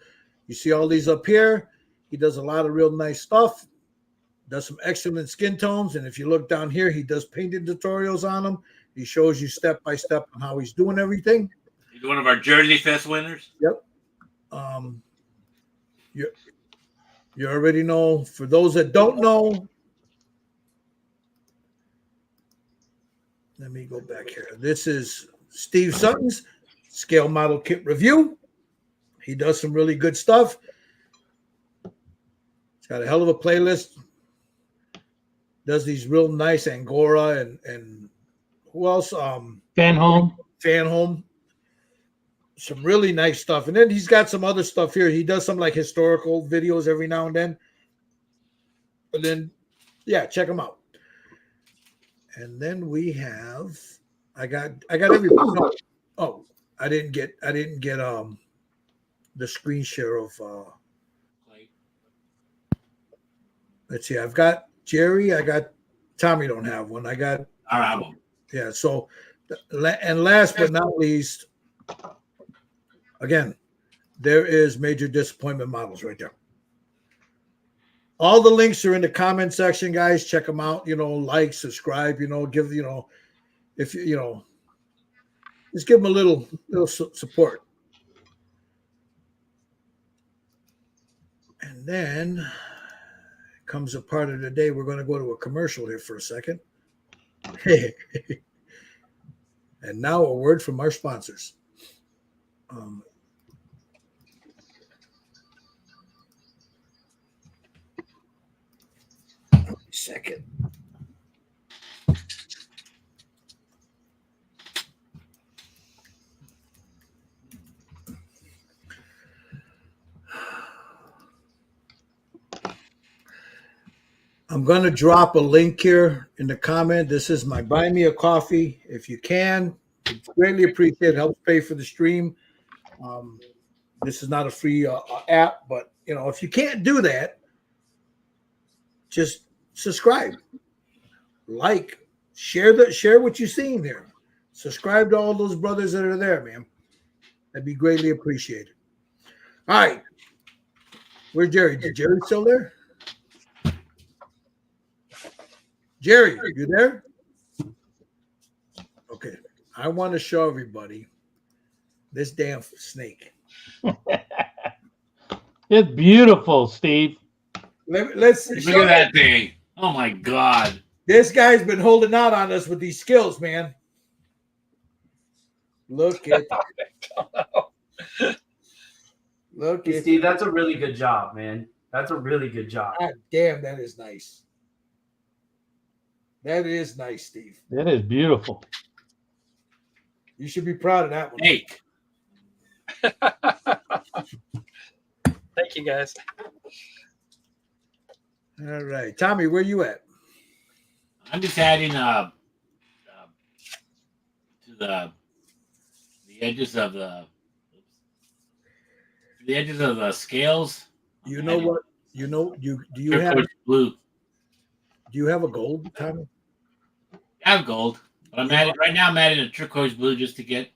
you see all these up here. He does a lot of real nice stuff. Does some excellent skin tones. And if you look down here, he does painting tutorials on them. He shows you step by step on how he's doing everything. He's one of our Jersey Fest winners. Yep. You already know. For those that don't know, let me go back here. This is Steve Sutton's Scale Model Kit Review. He does some really good stuff. He's got a hell of a playlist. Does these real nice Angora and who else? Fan Home. Some really nice stuff. And then he's got some other stuff here. He does some like historical videos every now and then. But then, yeah, check him out. And then we have, I got everybody. Oh, I didn't get the screen share of let's see, I've got Jerry, I got Tommy, don't have one. I got All right, I won't. yeah. So, and last but not least, again, there is Major Disappointment Models right there. All the links are in the comment section, guys. Check them out. Like, subscribe. Give if you just give them a little support. And then comes a part of the day. We're going to go to a commercial here for a second. And now a word from our sponsors. second. I'm going to drop a link here in the comment. This is my Buy Me a Coffee. If you can, it's greatly appreciated. It helps pay for the stream. This is not a free app, but you know, if you can't do that, just subscribe, like, share what you've seen there. Subscribe to all those brothers that are there, man. That'd be greatly appreciated. All right, where's Jerry? Is Jerry still there? Jerry, you there? Okay. I want to show everybody this damn snake. It's beautiful, Steve. Let's Look at that thing. Oh my God. This guy's been holding out on us with these skills, man. Look at look Hey, at Steve, that's a really good job, man. That's a really good job. God damn, that is nice. That is nice, Steve. That is beautiful. You should be proud of that one. Snake. Thank you, guys. All right. Tommy, where you at? I'm just adding to the edges of the scales. You know what? You know, do you Turquoise have blue. do you have a gold, Tommy? I have gold, but I'm adding right now. I'm adding a turquoise blue just to get.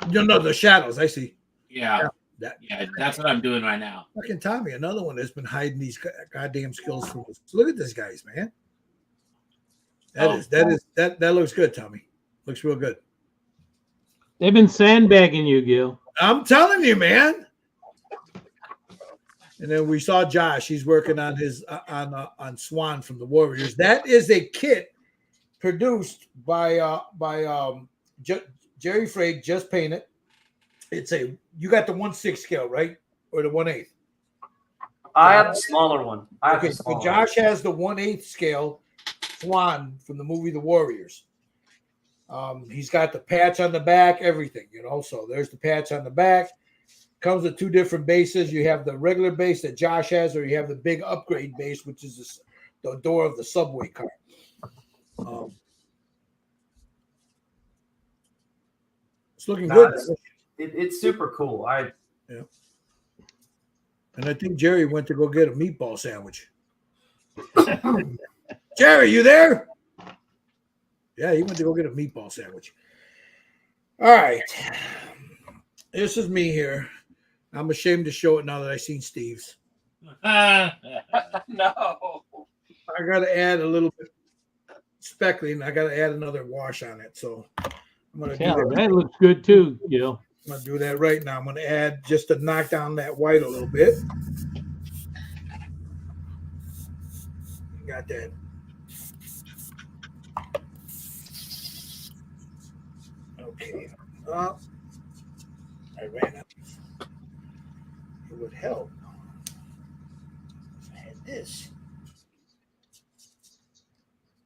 No, the shadows. I see. Yeah, That that's what I'm doing right now. fucking Tommy, another one that's been hiding these goddamn skills from us. Look at this guy's man. That looks good, Tommy. Looks real good. They've been sandbagging you, Gil. I'm telling you, man. And then we saw Josh. He's working on his on Swan from the Warriors. That is a kit produced by Jerry Frake, Just Painted. It's you got the 1/6 scale, right, or the 1/8? I have the smaller one. Okay, so Josh has the 1/8 scale Swan from the movie The Warriors. He's got the patch on the back, everything, you know. So there's the patch on the back. Comes with two different bases. You have the regular base that Josh has, or you have the big upgrade base, which is the door of the subway car. It's looking good. It's super cool. And I think Jerry went to go get a meatball sandwich. Jerry, you there? Yeah, he went to go get a meatball sandwich. All right. This is me here. I'm ashamed to show it now that I seen Steve's. No. I got to add a little bit speckling. I got to add another wash on it. So I'm going to Yeah, do that. that looks good too, Gil. I'm going to do that right now. I'm going to add just to knock down that white a little bit. Got that. Okay. I ran out. It would help if I had this.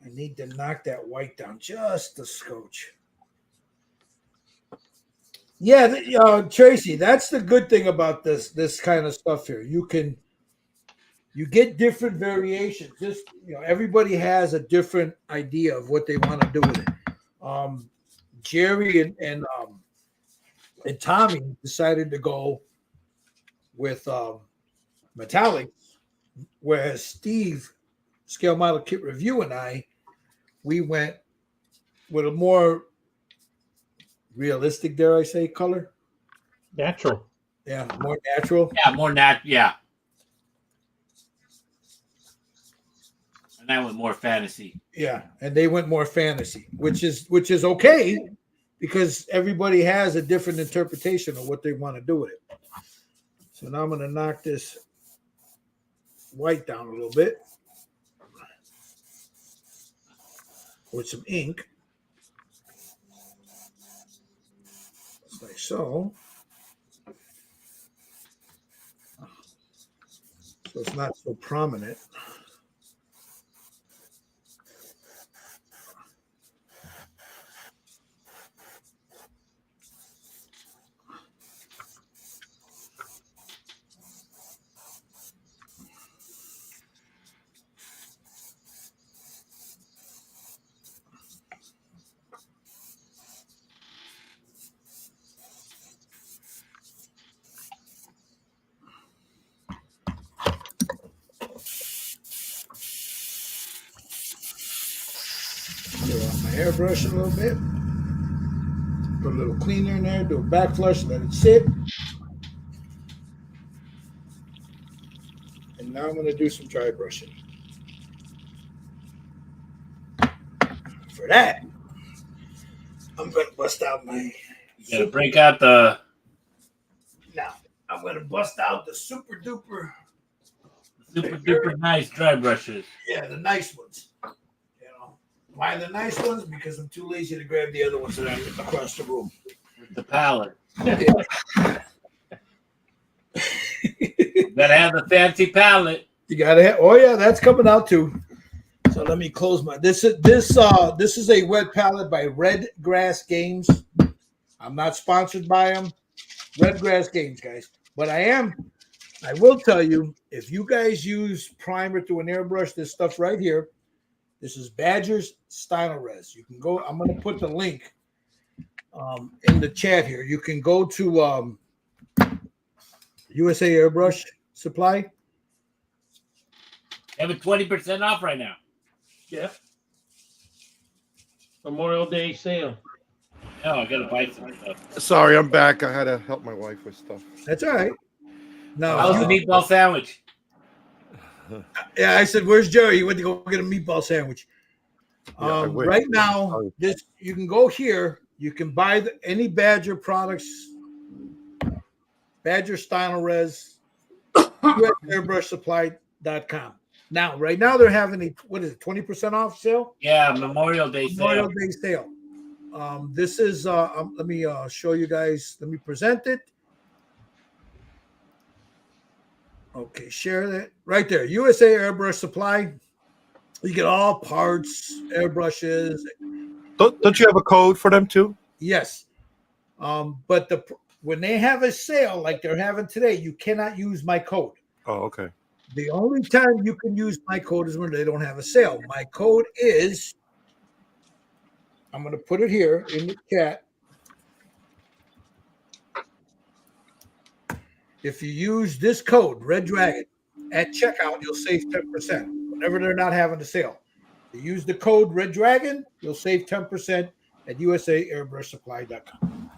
I need to knock that white down just a scotch. Yeah, Tracy, that's the good thing about this kind of stuff here. You get different variations. Just everybody has a different idea of what they want to do with it. Jerry and Tommy decided to go with metallic, whereas Steve, Scale Model Kit Review, and we went with a more realistic, dare I say, color. Natural. Yeah, more natural. Yeah, more yeah. And I went more fantasy. Yeah, and they went more fantasy, which is okay because everybody has a different interpretation of what they want to do with it. So now I'm going to knock this white down a little bit with some ink. Like so. So it's not so prominent. my hairbrush a little bit. Put a little cleaner in there, do a back flush, let it sit. And now I'm going to do some dry brushing. For that, I'm going to bust out my. You gotta break out the Now, I'm going to bust out the super duper. super duper nice dry brushes. Yeah, the nice ones. You know, why the nice ones? Because I'm too lazy to grab the other ones that are across the room. With the palette. Gotta have the fancy palette. You gotta have. Oh yeah, that's coming out too. So let me close my. This is a wet palette by Red Grass Games. I'm not sponsored by them, Red Grass Games, guys. But I will tell you, if you guys use primer through an airbrush, this stuff right here, this is Badger's Stylorez. You can go. I'm going to put the link in the chat here. You can go to USA Airbrush Supply. Have it 20% off right now. Yeah. Memorial Day sale. Oh, I gotta buy some stuff. Sorry, I'm back. I had to help my wife with stuff. That's all right. No, How's the meatball sandwich? yeah, I said, "Where's Jerry? You went to go get a meatball sandwich." Yeah, I wish. Right now, this you can go here. You can buy any Badger products, Badger Stylorez, USAirBrushSupply.com. Now, right now they're having a 20% off sale? Yeah, Memorial Day sale. Memorial Day sale. This is let me show you guys. Let me present it. Okay, share that right there. USA Airbrush Supply. You get all parts, airbrushes. Don't you have a code for them too? Yes, but when they have a sale like they're having today, you cannot use my code. Oh, okay. The only time you can use my code is when they don't have a sale. My code is, I'm going to put it here in the chat. If you use this code, Red Dragon, at checkout, you'll save 10%. Whenever they're not having a sale, you use the code Red Dragon, you'll save 10% at USAAirBrushSupply.com.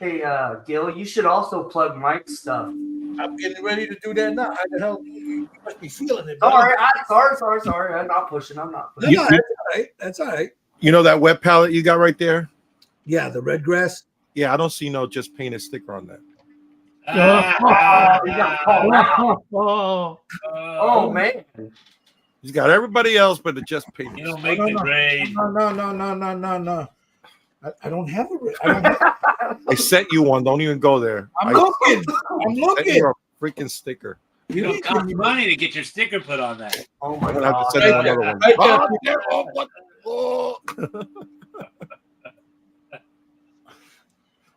Hey, Gil, you should also plug Mike's stuff. I'm getting ready to do that now. How the hell you must be feeling it? Sorry. I'm not pushing. No, that's all right. That's all right. You know that web palette you got right there? Yeah, the red grass. Yeah, I don't see no just painted sticker on that. You got called out. Oh, Oh, man. He's got everybody else, but it just painted. You don't make the grade. No. I don't have a. I sent you one. Don't even go there. I'm I looking. I'm sent looking. you a freaking sticker. You don't cost money to get your sticker put on that. Oh, my I'm gonna have to God. send you another one. Right there. Oh, there. Oh, what? Oh.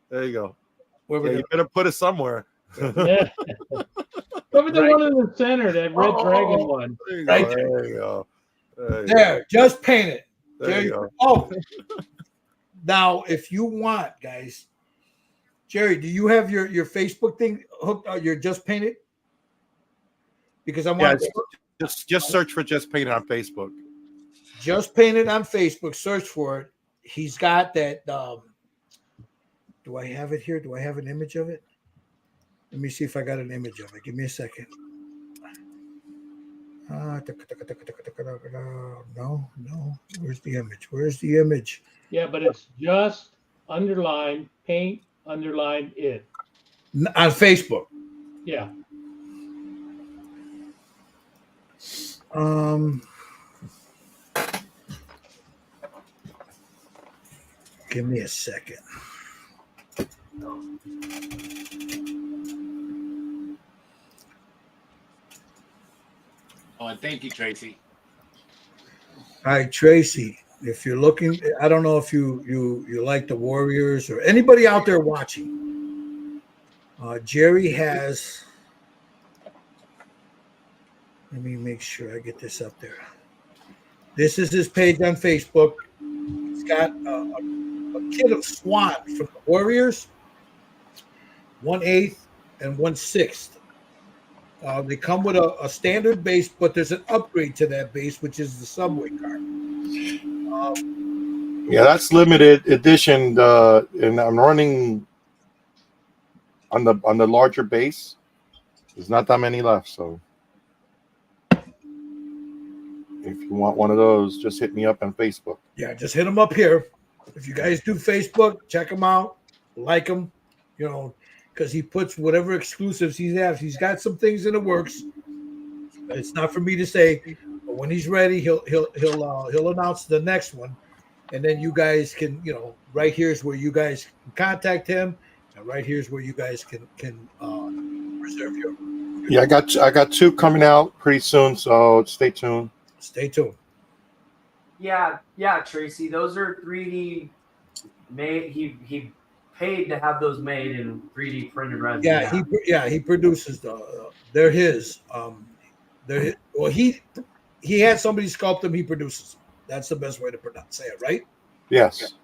There you go. Where we Yeah, go? you better put it somewhere. yeah. Probably the one in the center, that Red Dragon one. There you Right go. There you go. There you go. There, just paint it. There you go. Oh, now if you want, guys, Jerry, do you have your Facebook thing hooked? You're just painted because I Yeah, want just search for Just Painted on Facebook. just painted on Facebook. Search for it. He's got that. Do I have it here? Do I have an image of it? Let me see if I got an image of it. Give me a second. No. Where's the image? Where's the image? Yeah, but it's just underline, paint, underline it. On Facebook. Yeah. Give me a second. Oh, and thank you, Tracy. All right, Tracy. If you're looking, I don't know if you like the Warriors or anybody out there watching. Jerry has. Let me make sure I get this up there. This is his page on Facebook. He's got a kit of Swan from the Warriors, 1/8 and 1/6. They come with a standard base, but there's an upgrade to that base, which is the subway car. Yeah, that's limited edition. And I'm running on the larger base. There's not that many left, so if you want one of those, just hit me up on Facebook. Yeah, just hit him up here. If you guys do Facebook, check him out, like him, because he puts whatever exclusives he has. He's got some things in the works. It's not for me to say, but when he's ready, he'll announce the next one, and then you guys can, right here's where you guys can contact him, and right here's where you guys can reserve your. Yeah, I got 2 coming out pretty soon, so stay tuned. Stay tuned. Yeah, Tracy. Those are 3D made. He paid to have those made in 3D printed resin. He produces they're his. Well, he had somebody sculpt them. He produces them. That's the best way to say it, right? Yes.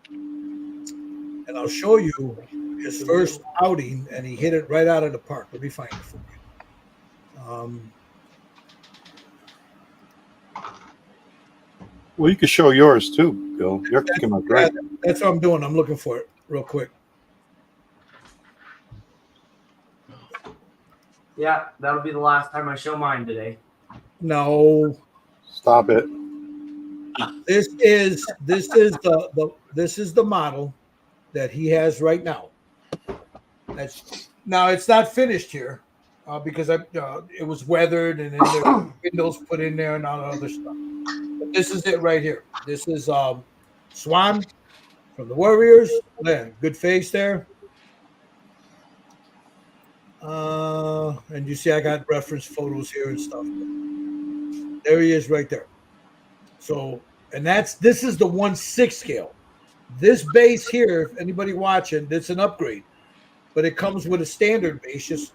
And I'll show you his first outing, and he hit it right out of the park. Let me find it for you. Well, you can show yours too, Bill. You're kicking my great. That's what I'm doing. I'm looking for it real quick. Yeah, that'll be the last time I show mine today. No, Stop it. this is the model that he has right now. Now it's not finished here because it was weathered and then there were windows put in there and all that other stuff. But this is it right here. This is Swan from the Warriors. Yeah, good face there. And you see I got reference photos here and stuff. There he is right there. So, and this is the 1/6 scale. This base here, if anybody watching, it's an upgrade, but it comes with a standard base. Just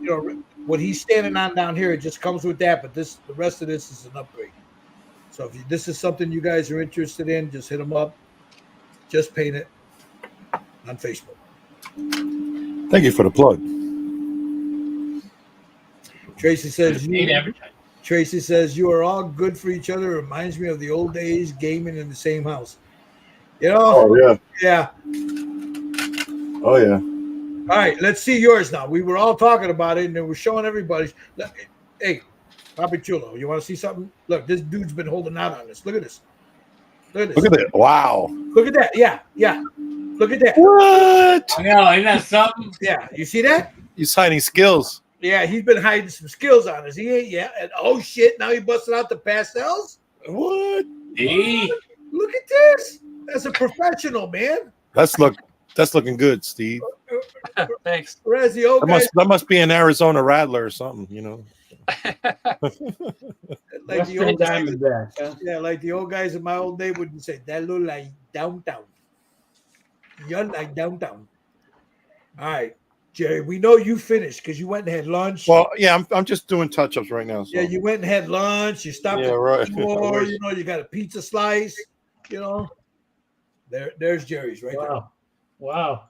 what he's standing on down here, it just comes with that. But the rest of this is an upgrade. So if this is something you guys are interested in, just hit him up. Just paint it on Facebook. Thank you for the plug. Tracy says Paid advertising. Tracy says you are all good for each other. Reminds me of the old days gaming in the same house. Oh yeah. Yeah. Oh yeah. All right, let's see yours now. We were all talking about it, and then we're showing everybody. Hey, Papi Chulo, you want to see something? Look, this dude's been holding out on this. Look at this. Look at this. Look at that. Wow. Look at that. Yeah. Look at that. What? I know, isn't that something? Yeah, you see that? He's hiding skills. Yeah, he's been hiding some skills on us. He ain't. Yeah, and oh shit, now he busted out the pastels. What? See? Look at this. That's a professional, man. That's looking good, Steve. Thanks. Whereas the old guys, That must be an Arizona Rattler or something, like the Western old guys, Diamondback. Huh? yeah, like the old guys in my old day would say, that look like downtown. You're like downtown. All right, Jerry, we know you finished because you went and had lunch. Well, yeah, I'm just doing touch-ups right now. So. Yeah, you went and had lunch. You stopped Yeah, at right. the store. You got a pizza slice. There's Jerry's right Wow.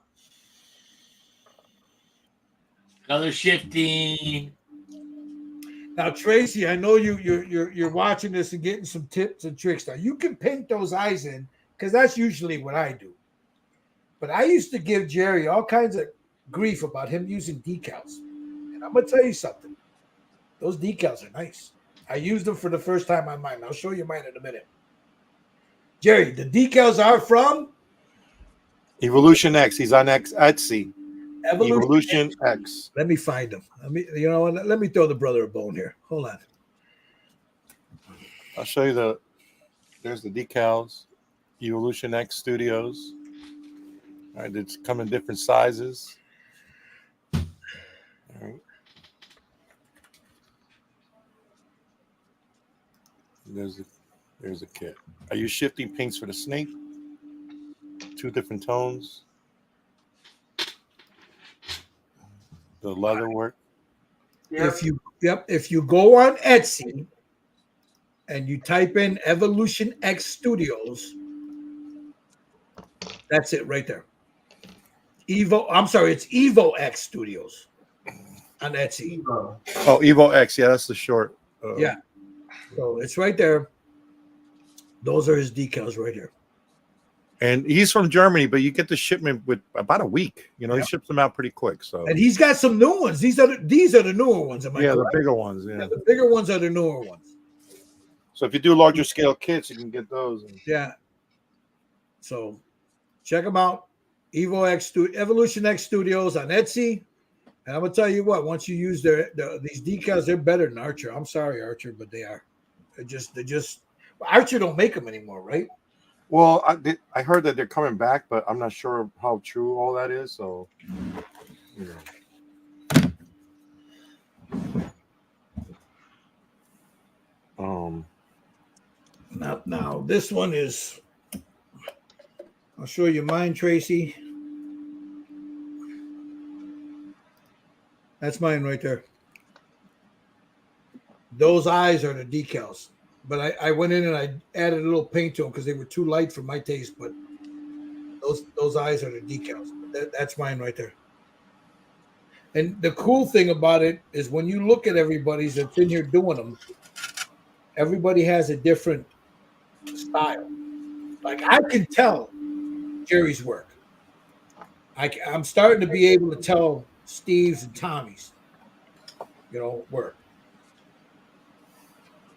Color shifting. there. Now, Tracy, I know you're watching this and getting some tips and tricks. Now, you can paint those eyes in because that's usually what I do. But I used to give Jerry all kinds of grief about him using decals. And I'm going to tell you something. Those decals are nice. I used them for the first time on mine. I'll show you mine in a minute. Jerry, the decals are from Evolution X. He's on Etsy. Evolution. X. Let me find them. Let me throw the brother a bone here. Hold on. I'll show you there's the decals. Evolution X Studios. All right, it's come in different sizes. All right. There's a kit. Are you shifting paints for the snake? 2 different tones. The leather work. Yep. If you go on Etsy and you type in Evolution X Studios, that's it right there. It's Evo X Studios on Etsy. Evo. Oh, Evo X. Yeah, that's the short. Yeah. So it's right there. Those are his decals right here. And he's from Germany, but you get the shipment with about a week. You know, Yeah. he ships them out pretty quick. So And he's got some new ones. These are the newer ones. Am I yeah, the correct? bigger ones. Yeah, Yeah. the bigger ones are the newer ones. So if you do larger scale kits, you can get those. Yeah. So check them out. Evolution X Studios on Etsy. And I'm gonna tell you what, once you use these decals, they're better than Archer. I'm sorry, Archer, but they are. They're just Archer don't make them anymore, right? Well, I heard that they're coming back, but I'm not sure how true all that is. So, you know. Now this one is. I'll show you mine, Tracy. That's mine right there. Those eyes are the decals. But I went in and I added a little paint to them because they were too light for my taste. But those eyes are the decals. That's mine right there. And the cool thing about it is when you look at everybody's that's in here doing them, everybody has a different style. Like I can tell Jerry's work. I'm starting to be able to tell Steve's and Tommy's, work.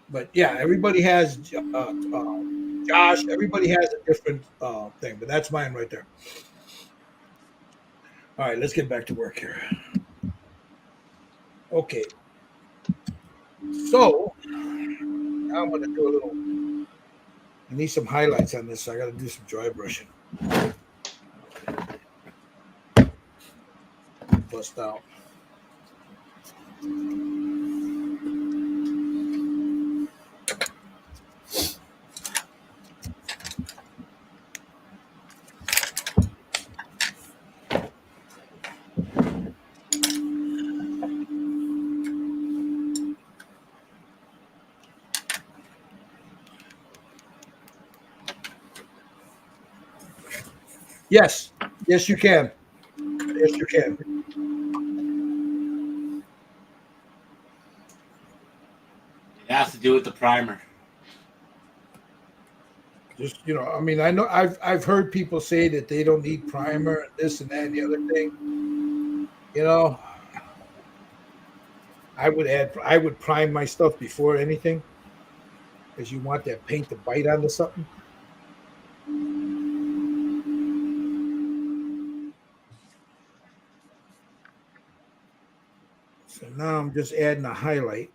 But yeah, everybody has Josh. Everybody has a different thing, but that's mine right there. All right, let's get back to work here. Okay, so now I'm going to do a little. I need some highlights on this. So I got to do some dry brushing. Bust out. Yes, you can. Yes, you can. It has to do with the primer. Just I mean, I know I've heard people say that they don't need primer and this and that and the other thing. I would prime my stuff before anything, because you want that paint to bite onto something. So now I'm just adding a highlight.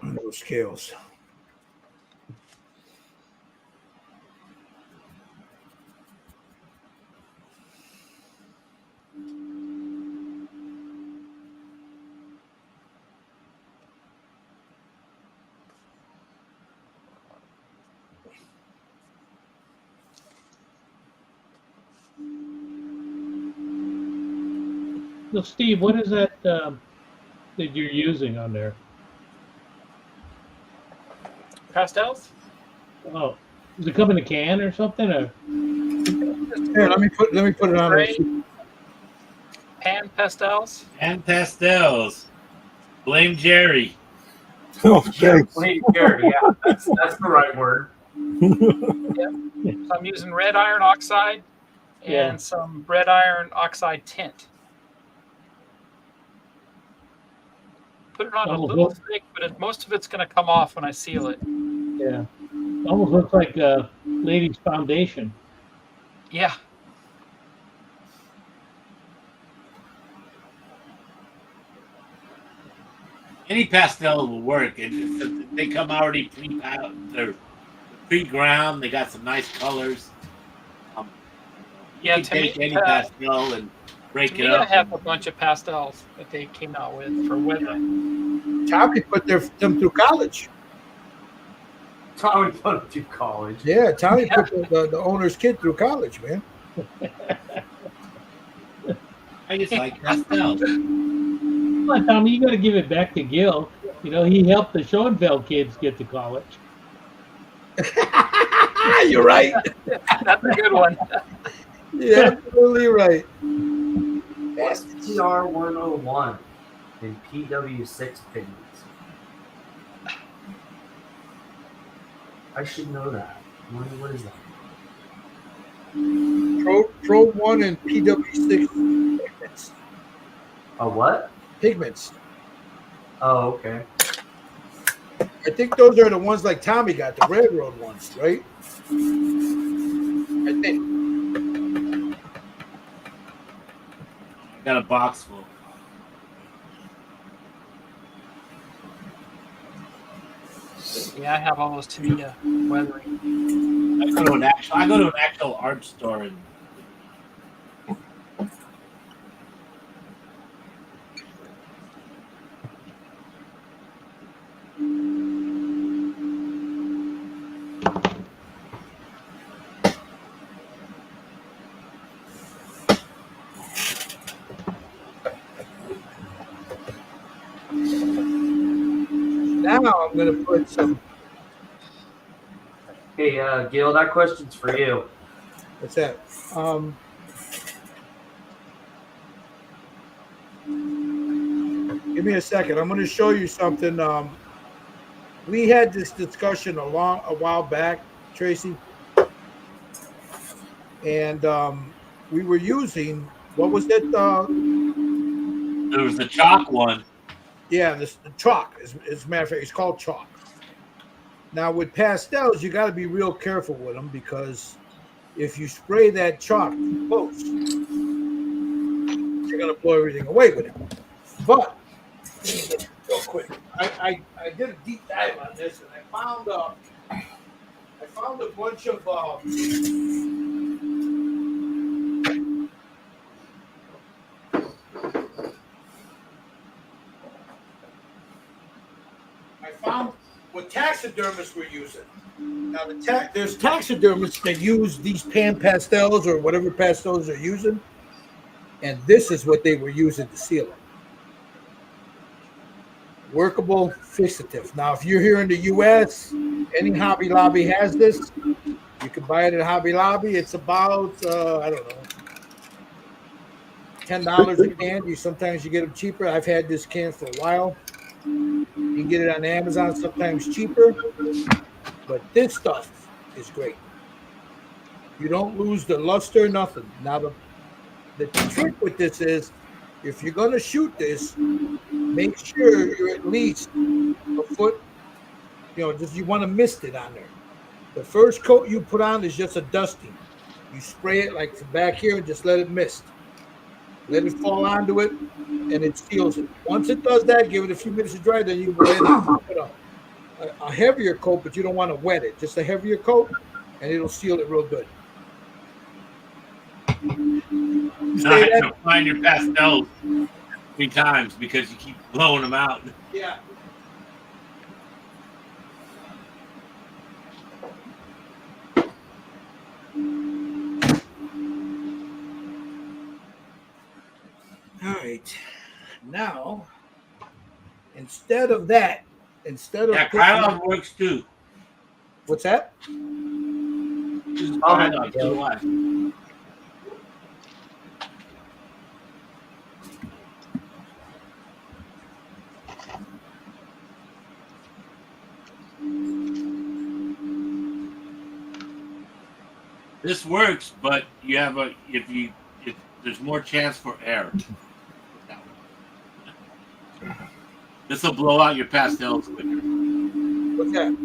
On those scales. So, Steve, what is that that you're using on there? Pastels? Oh, does it come in a can or something? Or Here, let me put it on. Gray. Pan pastels? And pastels. Blame Jerry. Oh, Yeah, thanks. Lady Gary, yeah, that's the right word. So I'm using red iron oxide and Yeah. some red iron oxide tint. Put it on a little thick, but most of it's going to come off when I seal it. yeah, almost looks like a lady's foundation. Yeah. Any pastel will work. They come already they're pre-ground. They got some nice colors. Yeah, you to can take me, any pastel and break to it me, I up. have a bunch of pastels that they came out with for weather. Tommy put them through college. Tommy put him through college. Yeah, Tommy put the owner's kid through college, man. I just like pastels. Come on, Tommy, you got to give it back to Gil. He helped the Schoenfeld kids get to college. You're right. That's a good one. Yeah, absolutely right. STR 101. and PW6 pigments. I should know that. What is that? Pro 1 and PW6 pigments. A what? Pigments. Oh, okay. I think those are the ones like Tommy got, the railroad ones, right? I think. I got a box full. Yeah, I have all those Tamiya weathering. I go to an actual art store and Now I'm gonna put some. Hey, Gil, that question's for you. What's that? Give me a second. I'm gonna show you something. We had this discussion a while back, Tracy, and we were using what was it? there was the chalk one. Yeah, the chalk. As a matter of fact, it's called chalk. Now with pastels, you got to be real careful with them because if you spray that chalk too close, you're gonna blow everything away with it. But real quick, I did a deep dive on this and I found a bunch of what taxidermists were using. Now there's taxidermists that use these pan pastels or whatever pastels they're using, and this is what they were using to seal them. Workable fixative. Now, if you're here in the U.S., any Hobby Lobby has this. You can buy it at Hobby Lobby. It's about I don't know, $10 a can. Sometimes you get them cheaper. I've had this can for a while. You can get it on Amazon, sometimes cheaper. But this stuff is great. You don't lose the luster, nothing. Now, the trick with this is, if you're going to shoot this, make sure you're at least a foot, you want to mist it on there. The first coat you put on is just a dusting. You spray it like from back here and just let it mist. Let it fall onto it, and it seals it. Once it does that, give it a few minutes to dry, then you go ahead and put a heavier coat, but you don't want to wet it. Just a heavier coat, and it'll seal it real good. Now I have to find your pastels 3 times because you keep blowing them out. Yeah. All right. Now, instead of Yeah, Krylon works too. What's that? Krylon, so do I. This works, but you have if there's more chance for error. This will blow out your pastels quicker. What's that?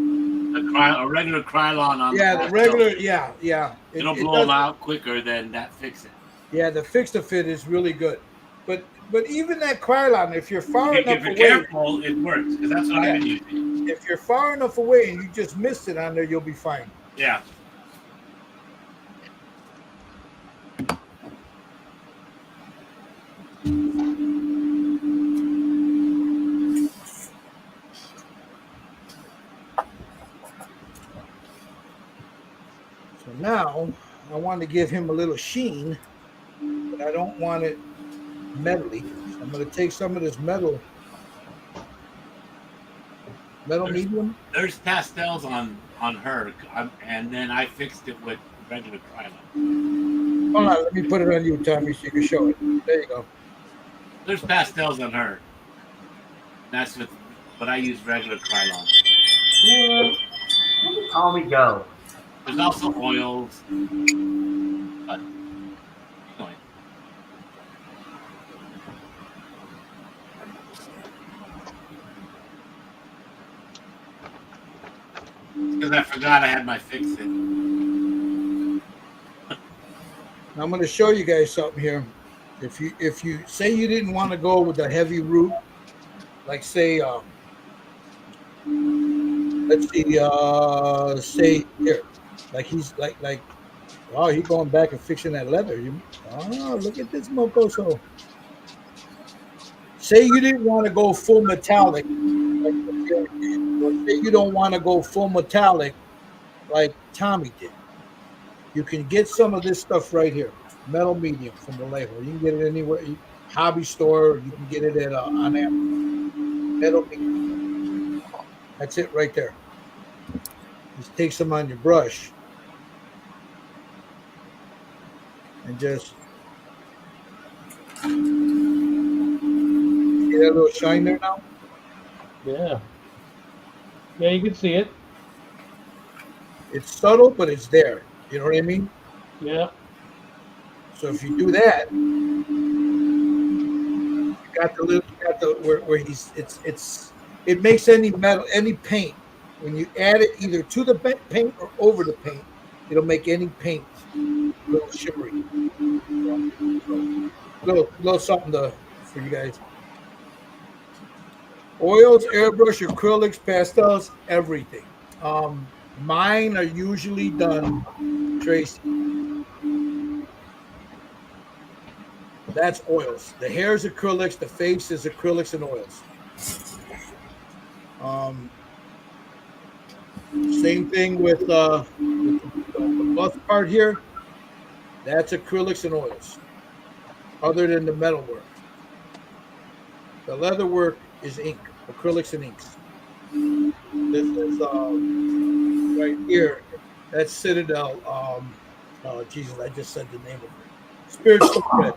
A regular Krylon on The regular, yeah. It'll blow them out quicker than that fix it. Yeah, the fix-to-fit is really good. But even that Krylon, if you're far enough If you're away, careful, it works because that's what I've been using. if you're far enough away and you just missed it on there, you'll be fine. Yeah. So now I want to give him a little sheen, but I don't want it metally. So I'm going to take some of this metal medium. There's pastels on her, and then I fixed it with regular Krylon. Hold on, let me put it on you, Tommy, so you can show it. There you go. There's pastels on her. That's with, but I use regular Krylon. Yeah. Where did Tommy go? There's also oils. But anyway, because I forgot I had my fix it. I'm going to show you guys something here. If you say you didn't want to go with a heavy root, like say let's see say here, like he's like oh, he's going back and fixing that leather. Look at this mocoso. Say you didn't want to go full metallic, like or say you don't want to go full metallic like Tommy did. You can get some of this stuff right here, metal medium from Vallejo. You can get it anywhere, hobby store. You can get it at on Amazon. Metal medium. That's it right there. Just take some on your brush and just see that little shine there now. Yeah. Yeah, you can see it. It's subtle, but it's there. You know what I mean? Yeah. So if you do that, you got where he's it makes any metal, any paint, when you add it either to the paint or over the paint, it'll make any paint a little shimmery. Little something for you guys. Oils, airbrush, acrylics, pastels, everything. Mine are usually done, Tracy. That's oils. The hair is acrylics. The face is acrylics and oils. Same thing with the buff part here. That's acrylics and oils. Other than the metal work, the leather work is ink, acrylics and inks. This is right here. That's Citadel. Oh Jesus, I just said the name of it. Spiritual Red.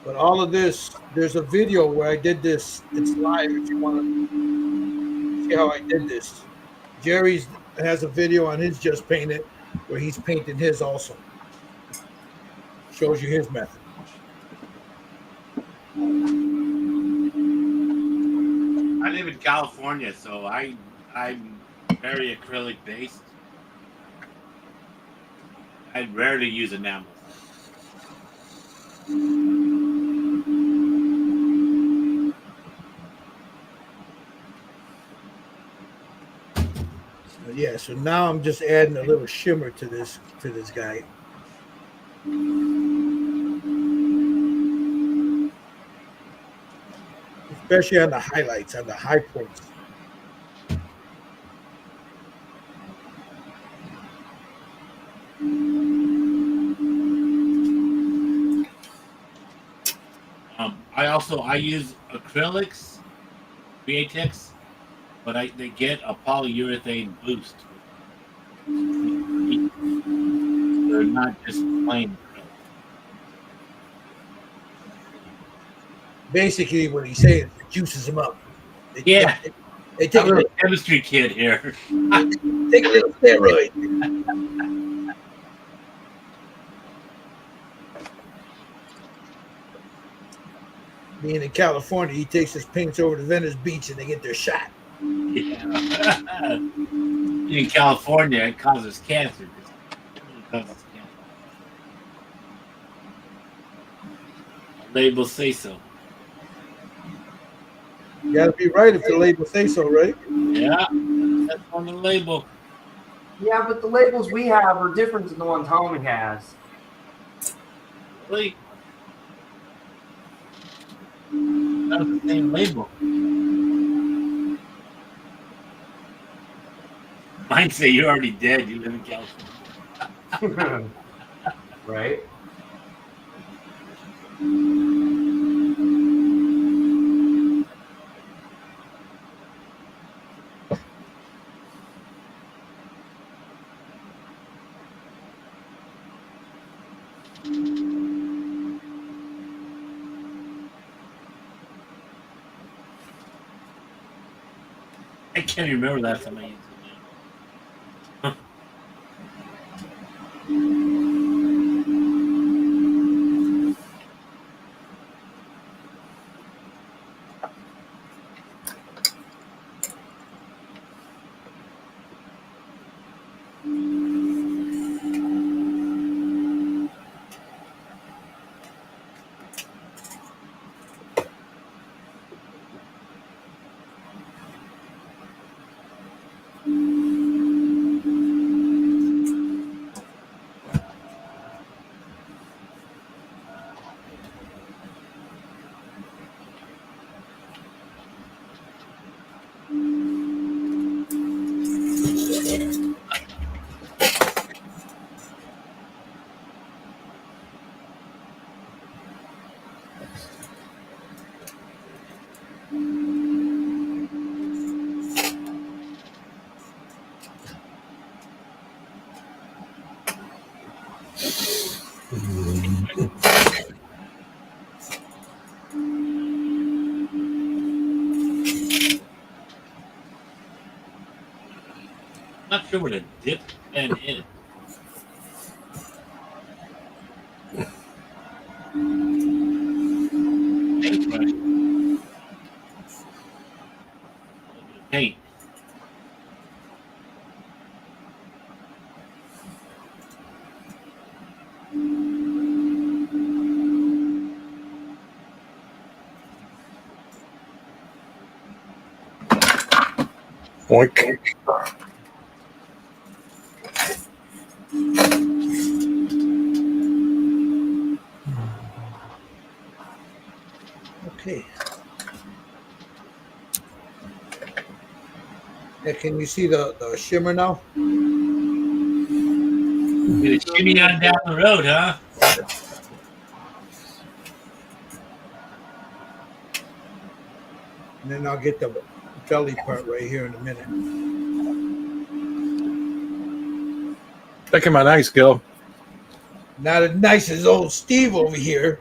But all of this, there's a video where I did this. It's live if you want to see how I did this. Jerry's has a video on his Just Painted where he's painting his also. Shows you his method. I live in California, so I'm very acrylic based. I rarely use enamel. Yeah, so now I'm just adding a little shimmer to this guy. Especially on the highlights, on the high points. I use acrylics, Createx, but they get a polyurethane boost. They're not just plain acrylic. Basically, what he's saying is it juices them up. They take I'm a chemistry kid here. take a little steroid. Being in California, he takes his paints over to Venice Beach and they get their shot. Yeah. In California, it causes cancer. It causes cancer. Labels say so. You gotta be right if the label say so, right? Yeah, that's on the label. Yeah, but the labels we have are different than the one Tommy has. Really? That's the same label. Mine say you're already dead. You live in California. Right? I can't remember last time I used it. I'm not sure what a dip pen is. Paintbrush. A little bit of paint. Oink. Okay. Yeah, can you see the shimmer now? Gonna shimmy on down the road, huh? And then I'll get the belly part right here in a minute. Look at my nice Gil. Not as nice as old Steve over here.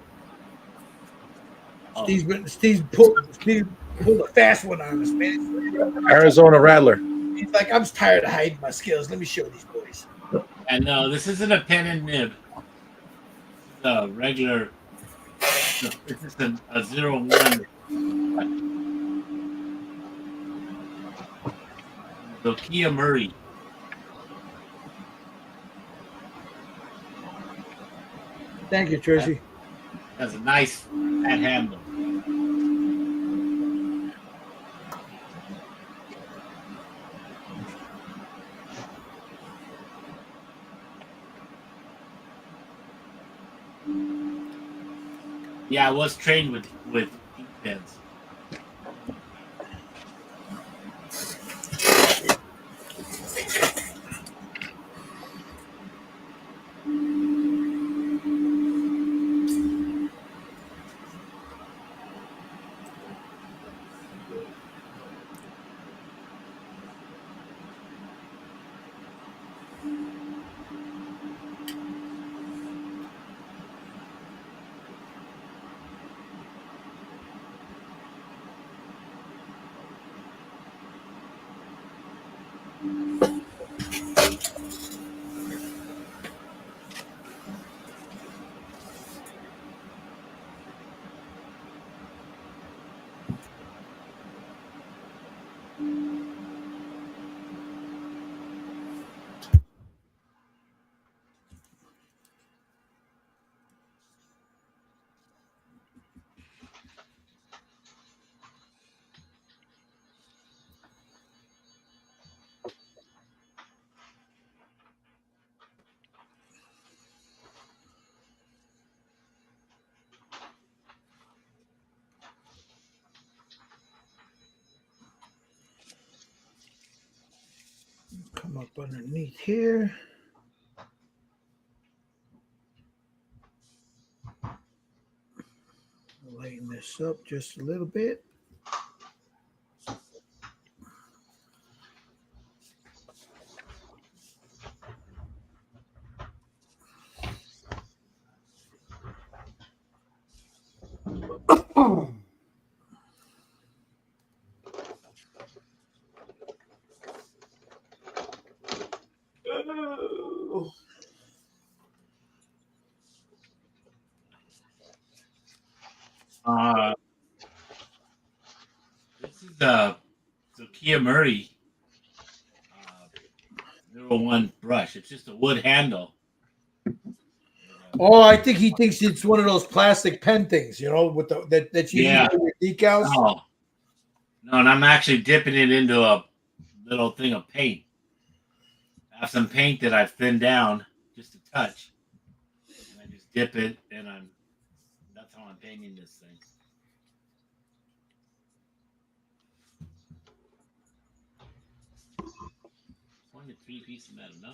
Oh. Steve pulled a fast one on us, man. Arizona Rattler. He's like, I'm tired of hiding my skills. Let me show these boys. And no, this isn't a pen and nib. This is a regular. This is a 01. Zokia Murray. Thank you, Tracy. Has a nice fat handle. Yeah, I was trained with ink pens. Come up underneath here. Lighten this up just a little bit. This is the Kia Murray 01 brush. It's just a wood handle. Oh, I think he thinks it's one of those plastic pen things, you know, with that you Yeah. use for your decals. No, and I'm actually dipping it into a little thing of paint. I have some paint that I've thinned down just a touch. And I just dip it, and that's how I'm painting this thing. Only 3 pieces of metal, no?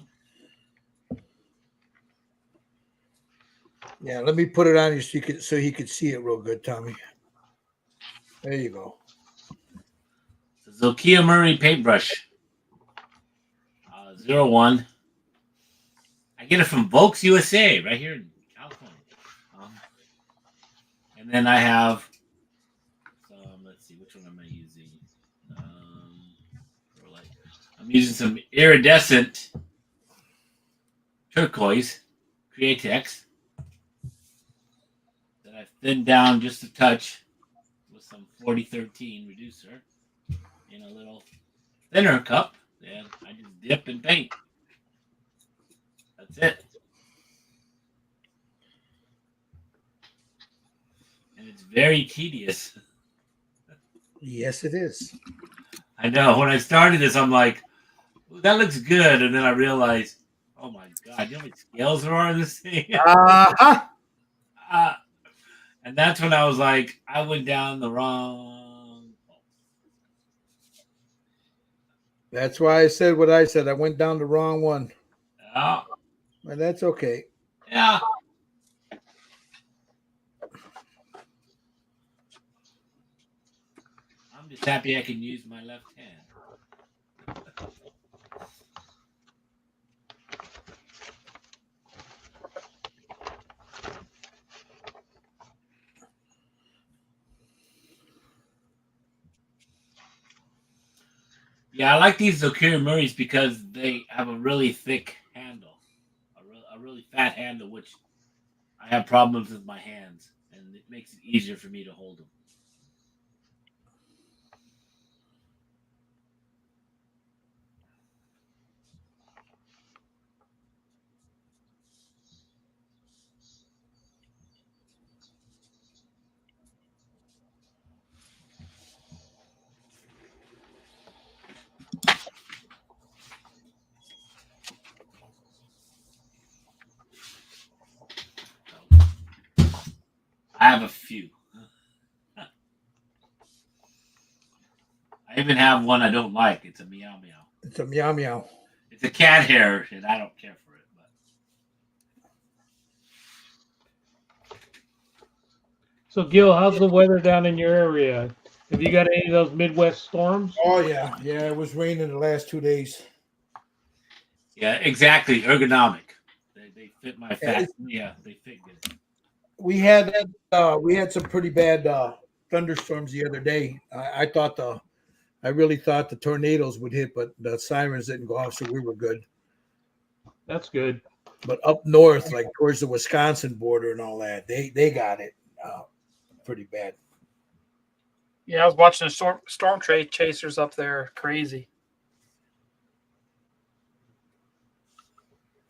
Yeah, let me put it on you so he could see it real good, Tommy. There you go. It's a Kia Murray paintbrush. 01. I get it from Volks USA right here in California. And then I have let's see, which one am I using? I'm using some iridescent turquoise Createx that I've thinned down just a touch with some 4013 reducer in a little thinner cup. And I just dip and paint. That's it. And it's very tedious. Yes, it is. I know. When I started this, I'm like, "Ooh, that looks good." And then I realized, oh my God, you know how many scales there are in this thing? And that's when I was like, I went down the wrong. That's why I said what I said. I went down the wrong one. Yeah. But that's okay. Yeah. I'm just happy I can use my left hand. Yeah, I like these Zokira Murrays because they have a really thick handle, a really fat handle, which I have problems with my hands, and it makes it easier for me to hold them. I have a few. I even have one I don't like. It's a meow meow. It's a meow meow. It's a cat hair, and I don't care for it. But So, Gil, how's the weather down in your area? Have you got any of those Midwest storms? Oh yeah, yeah. It was raining the last 2 days. yeah, exactly. Ergonomic. They fit my fat. Yeah, they fit good. We had some pretty bad thunderstorms the other day. I really thought the tornadoes would hit, but the sirens didn't go off, so we were good. That's good. But up north, like towards the Wisconsin border and all that, they got it pretty bad. Yeah, I was watching the storm trade chasers up there. Crazy.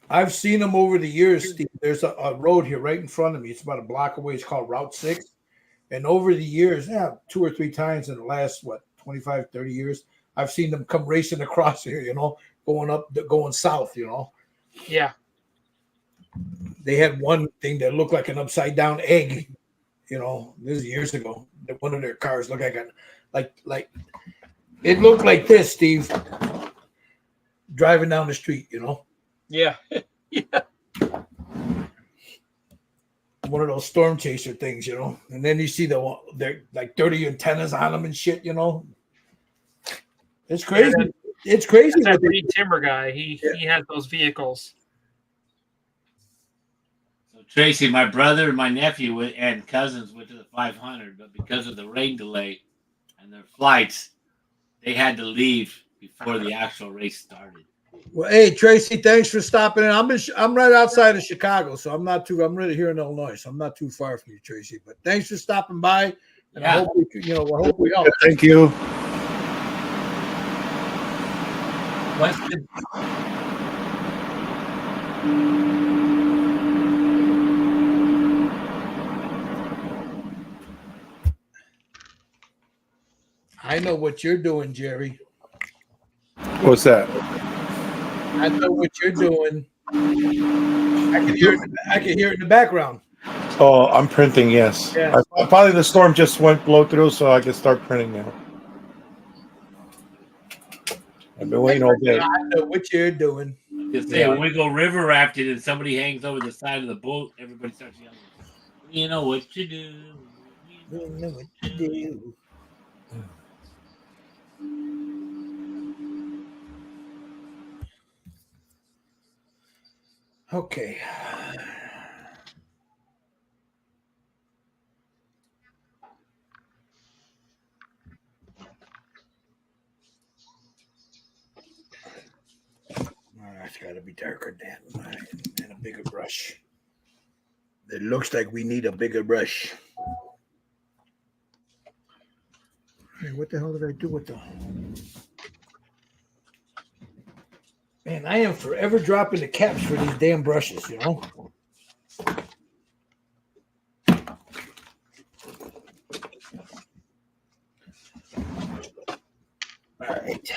I've seen them over the years, Steve. There's a road here right in front of me. It's about a block away. It's called Route 6. And over the years, 2 or 3 times in the last, 25, 30 years, I've seen them come racing across here, going south, Yeah. They had one thing that looked like an upside down egg, this is years ago. One of their cars looked like it looked like this, Steve, driving down the street, Yeah. Yeah. One of those storm chaser things, and then you see they're like dirty antennas on them and shit, It's crazy. It's crazy. That Reed Timber guy, he has those vehicles. So Tracy, my brother and my nephew and cousins went to the 500, but because of the rain delay and their flights, they had to leave before the actual race started. Well, hey Tracy, thanks for stopping in. I'm right outside of Chicago, so I'm really here in Illinois, so I'm not too far from you, Tracy. But thanks for stopping by, and I Yeah. hope I hope we help. Thank you. What's the I know what you're doing, Jerry. What's that? I know what you're doing. I can hear it in the background. Oh, I'm printing. Yes. Yeah. Probably the storm just went blow through, so I can start printing now. I've been waiting all day. I know what you're doing. Just say when we go river rafting and somebody hangs over the side of the boat, everybody starts yelling. You know what you do. You know what to do. Okay. It's got to be darker and a bigger brush. It looks like we need a bigger brush. Hey, what the hell did I do with the... Man, I am forever dropping the caps for these damn brushes, you know? All right.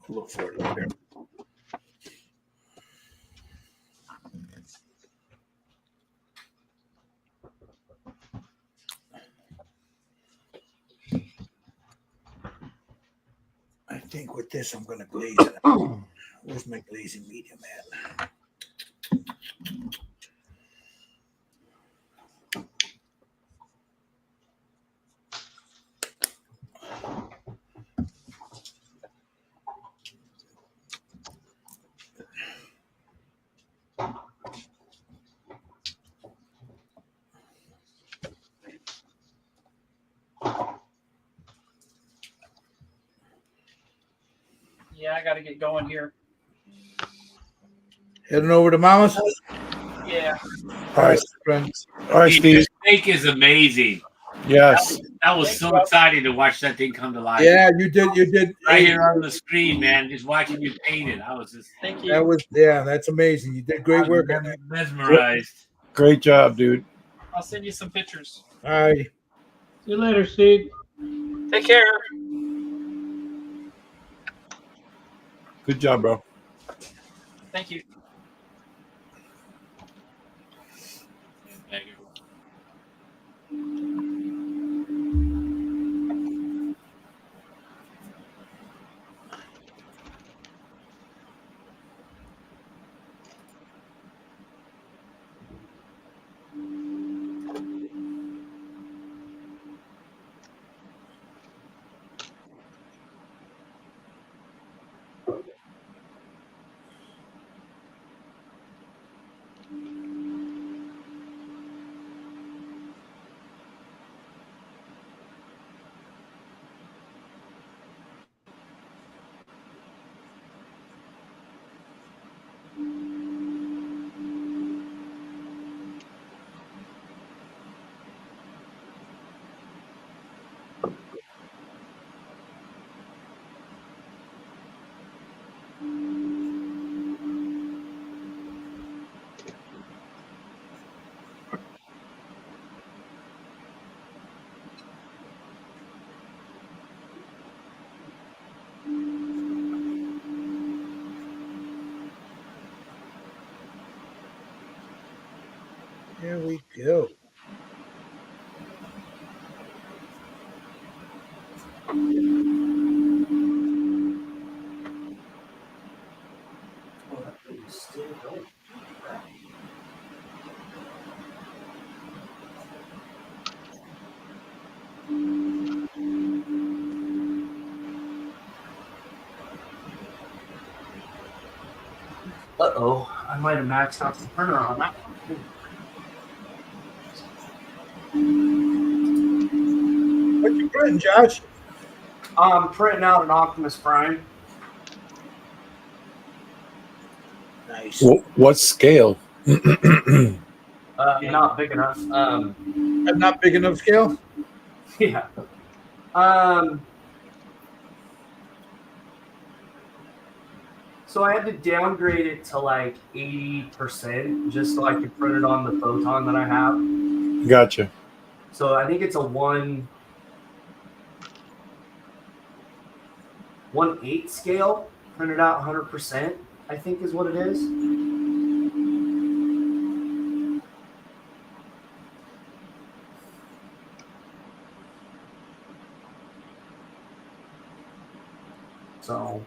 Look for it later. I think with this, I'm going to glaze it. Where's my glazing medium at? Yeah, I got to get going here. Heading over to Mama's? Yeah. All right, friends. all right, The Steve. snake is amazing. Yes. That was so exciting to watch that thing come to life. Yeah, you did. Right here on the screen, man. Just watching you paint it. I was just Thank you. That's amazing. You did great work on that. mesmerized. Great job, dude. I'll send you some pictures. All right. See you later, Steve. Take care. Good job, bro. Thank you. Here we go. Uh-oh. I might have maxed out the printer on that one. What you printing, Josh? I'm printing out an Optimus Prime. Nice. What scale? Not big enough. Not big enough scale. Yeah. So I had to downgrade it to like 80% just so I could print it on the Photon that I have. Gotcha. So I think it's a 1/8 scale, printed out 100%, I think is what it is. So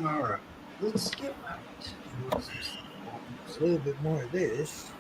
All right. let's get right. Just a little bit more of this.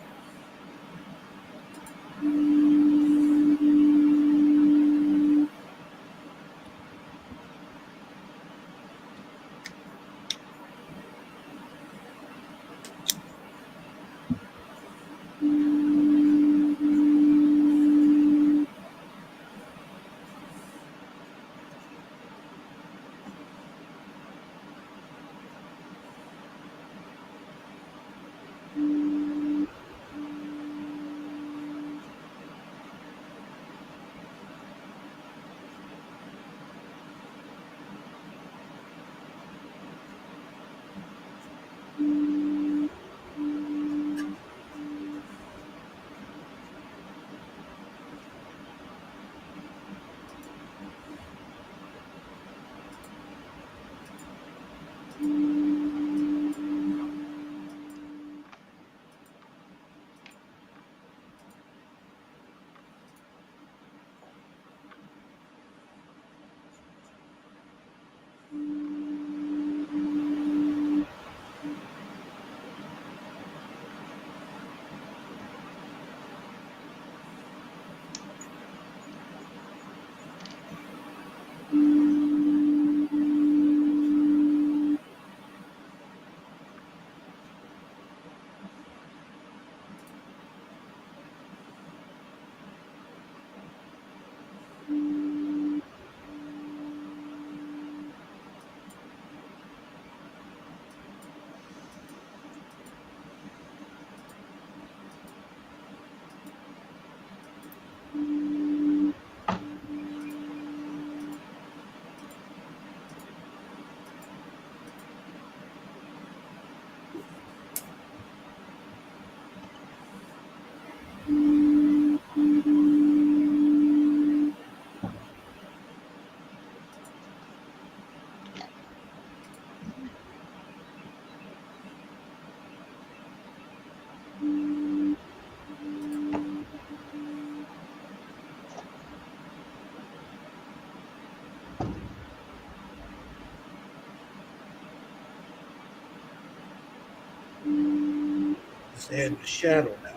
Just add the shadow now.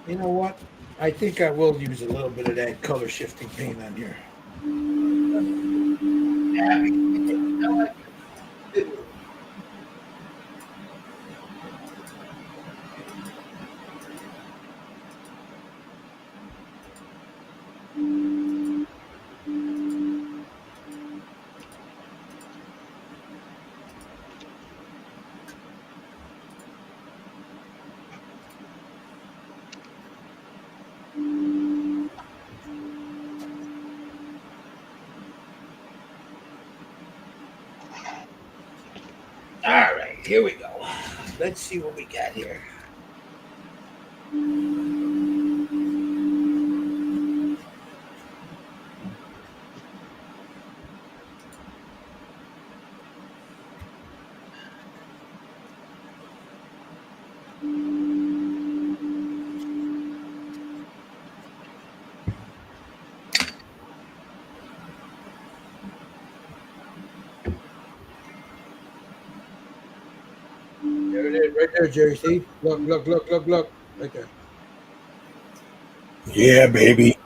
You know what? I think I will use a little bit of that color shifting paint on here. All right, here we go. Let's see what we got here. There it is, right there, Jerry. See? Look. Right there. Yeah, baby.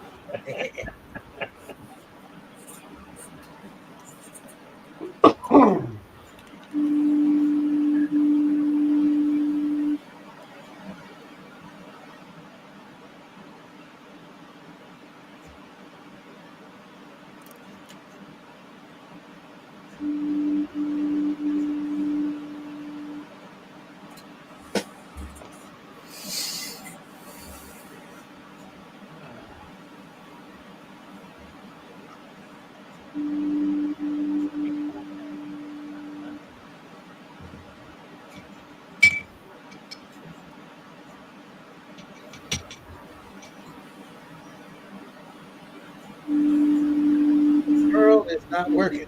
Pearl is not working.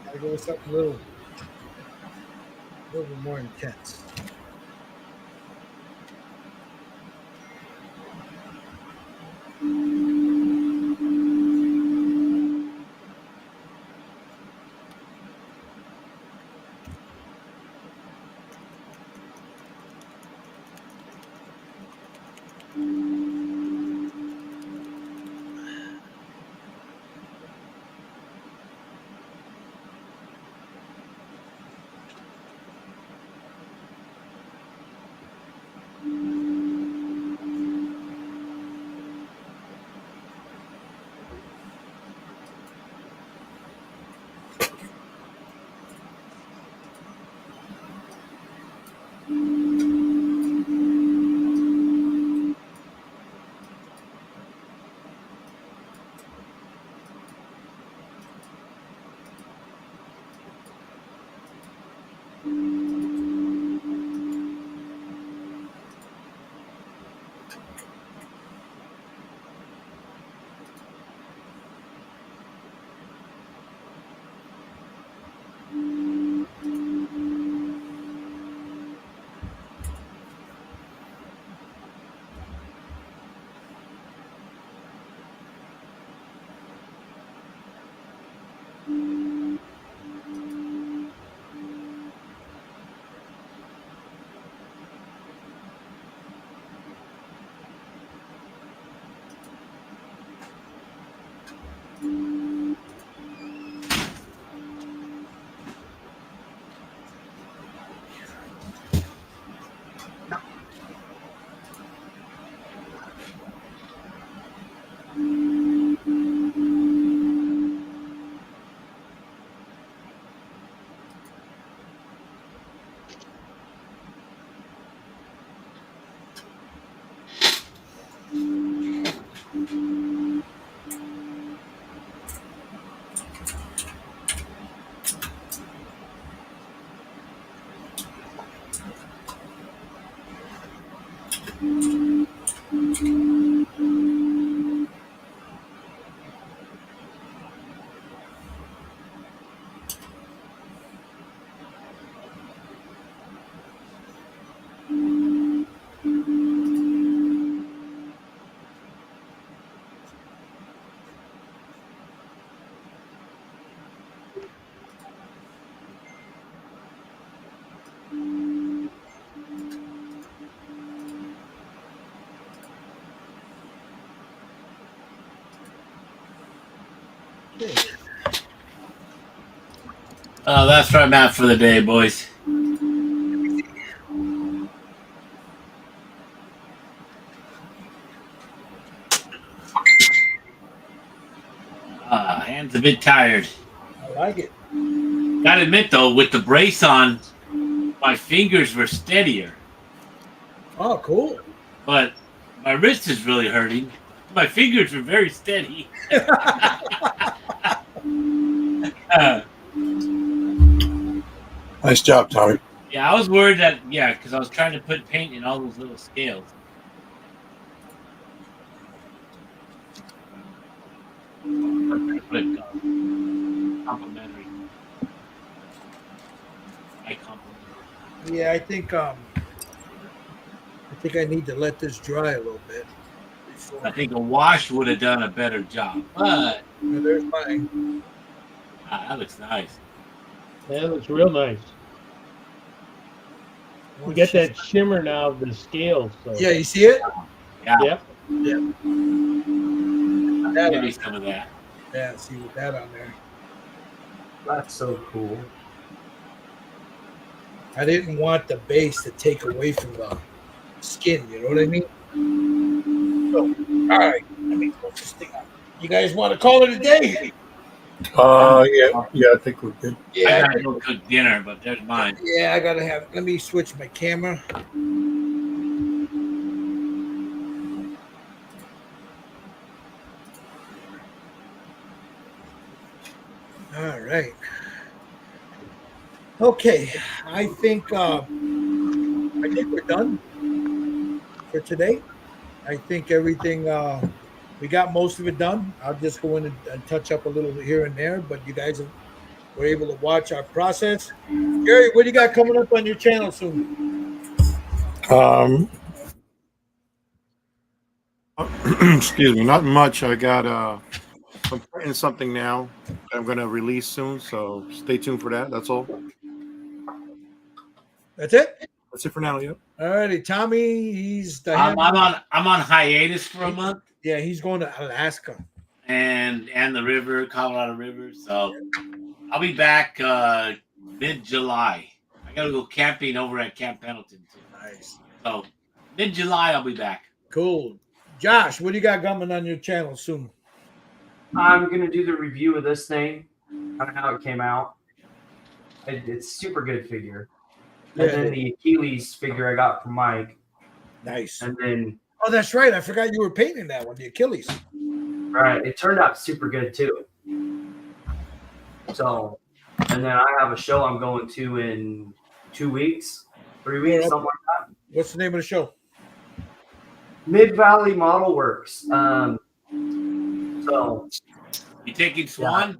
Gotta go with something a little bit more intense. That's where I'm at for the day, boys. Hands a bit tired. I like it. Gotta admit though, with the brace on, my fingers were steadier, Oh, cool. but my wrist is really hurting. My fingers were very steady. Nice job, Tommy. Yeah, I was worried that because I was trying to put paint in all those little scales. Complimentary. I compliment. Yeah, I think I need to let this dry a little bit. I think a wash would have done a better job, but There's mine. that looks nice. That looks real nice. We get that shimmer now of the scales. So. Yeah, you see it? Yeah, Yep. That give on, me some of that. yeah, see with that on there. That's so cool. I didn't want the base to take away from the skin. You know what I mean? So, all right, let me close this thing up. You guys want to call it a day? Yeah, I think we're good. I Yeah, gotta go cook dinner, but there's mine. yeah, I gotta have. Let me switch my camera. All right. Okay, I think we're done for today. I think everything we got most of it done. I'll just go in and touch up a little here and there, but you guys were able to watch our process. Gary, what do you got coming up on your channel soon? Excuse me, not much. I got I'm printing something now that I'm gonna release soon, so stay tuned for that. That's all. That's it. That's it for now. Yep. All righty, Tommy. He's the I'm on hiatus for a month, yeah. He's going to Alaska. and the river, Colorado River. So I'll be back mid-July. I gotta go camping over at Camp Pendleton too. Nice, So mid-July I'll be back. cool. Josh, what do you got coming on your channel soon? I'm gonna do the review of this thing, kind of how it came out. It's super good figure. And Yeah. then the Achilles figure I got from Mike, Nice. and then Oh, that's right. I forgot you were painting that one, the Achilles. right, it turned out super good too. So, and then I have a show I'm going to in 2 weeks, 3 weeks, Yeah. something like that. What's the name of the show? Mid Valley Model Works. So You taking Swan?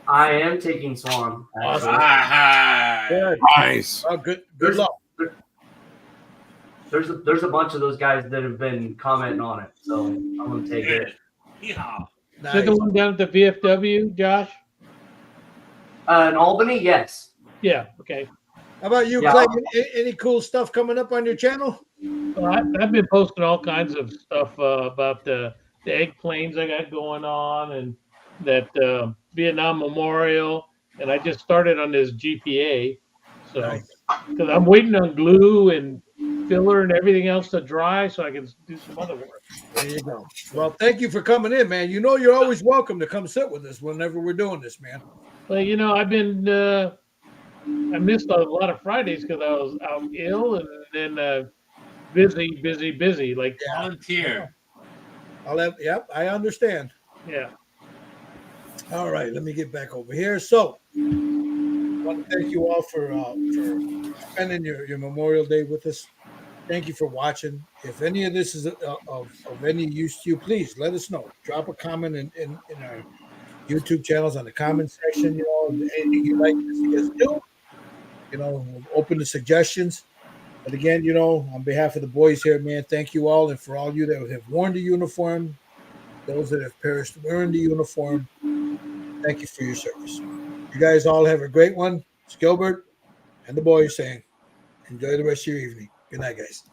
I am taking Swan. Awesome. Actually. Ah, Good. Nice. Oh, good. Good There's- luck. There's a bunch of those guys that have been commenting on it, so I'm gonna take it. good. Yeah. Is that the one down at the VFW, Josh? In Albany, yes. Yeah. Okay. How about you, Yeah. Clay? Any cool stuff coming up on your channel? Well, I've been posting all kinds of stuff about the egg planes I got going on, and that Vietnam Memorial, and I just started on this GPA. So, Nice. because I'm waiting on glue and filler and everything else to dry, so I can do some other work. There you go. Well, thank you for coming in, man. You know you're always welcome to come sit with us whenever we're doing this, man. Well, I've been I missed a lot of Fridays because I was out ill and then busy. Like Volunteer. Yep, I understand. yeah. All right, let me get back over here. So, I want to thank you all for spending your Memorial Day with us. Thank you for watching. If any of this is of any use to you, please let us know. Drop a comment in our YouTube channels on the comment section. Anything you'd like to see us do. We're open to suggestions. But again, on behalf of the boys here, man, thank you all. And for all you that have worn the uniform, those that have perished wearing the uniform, thank you for your service. You guys all have a great one. It's Gilbert and the boys saying, enjoy the rest of your evening. Good night, guys.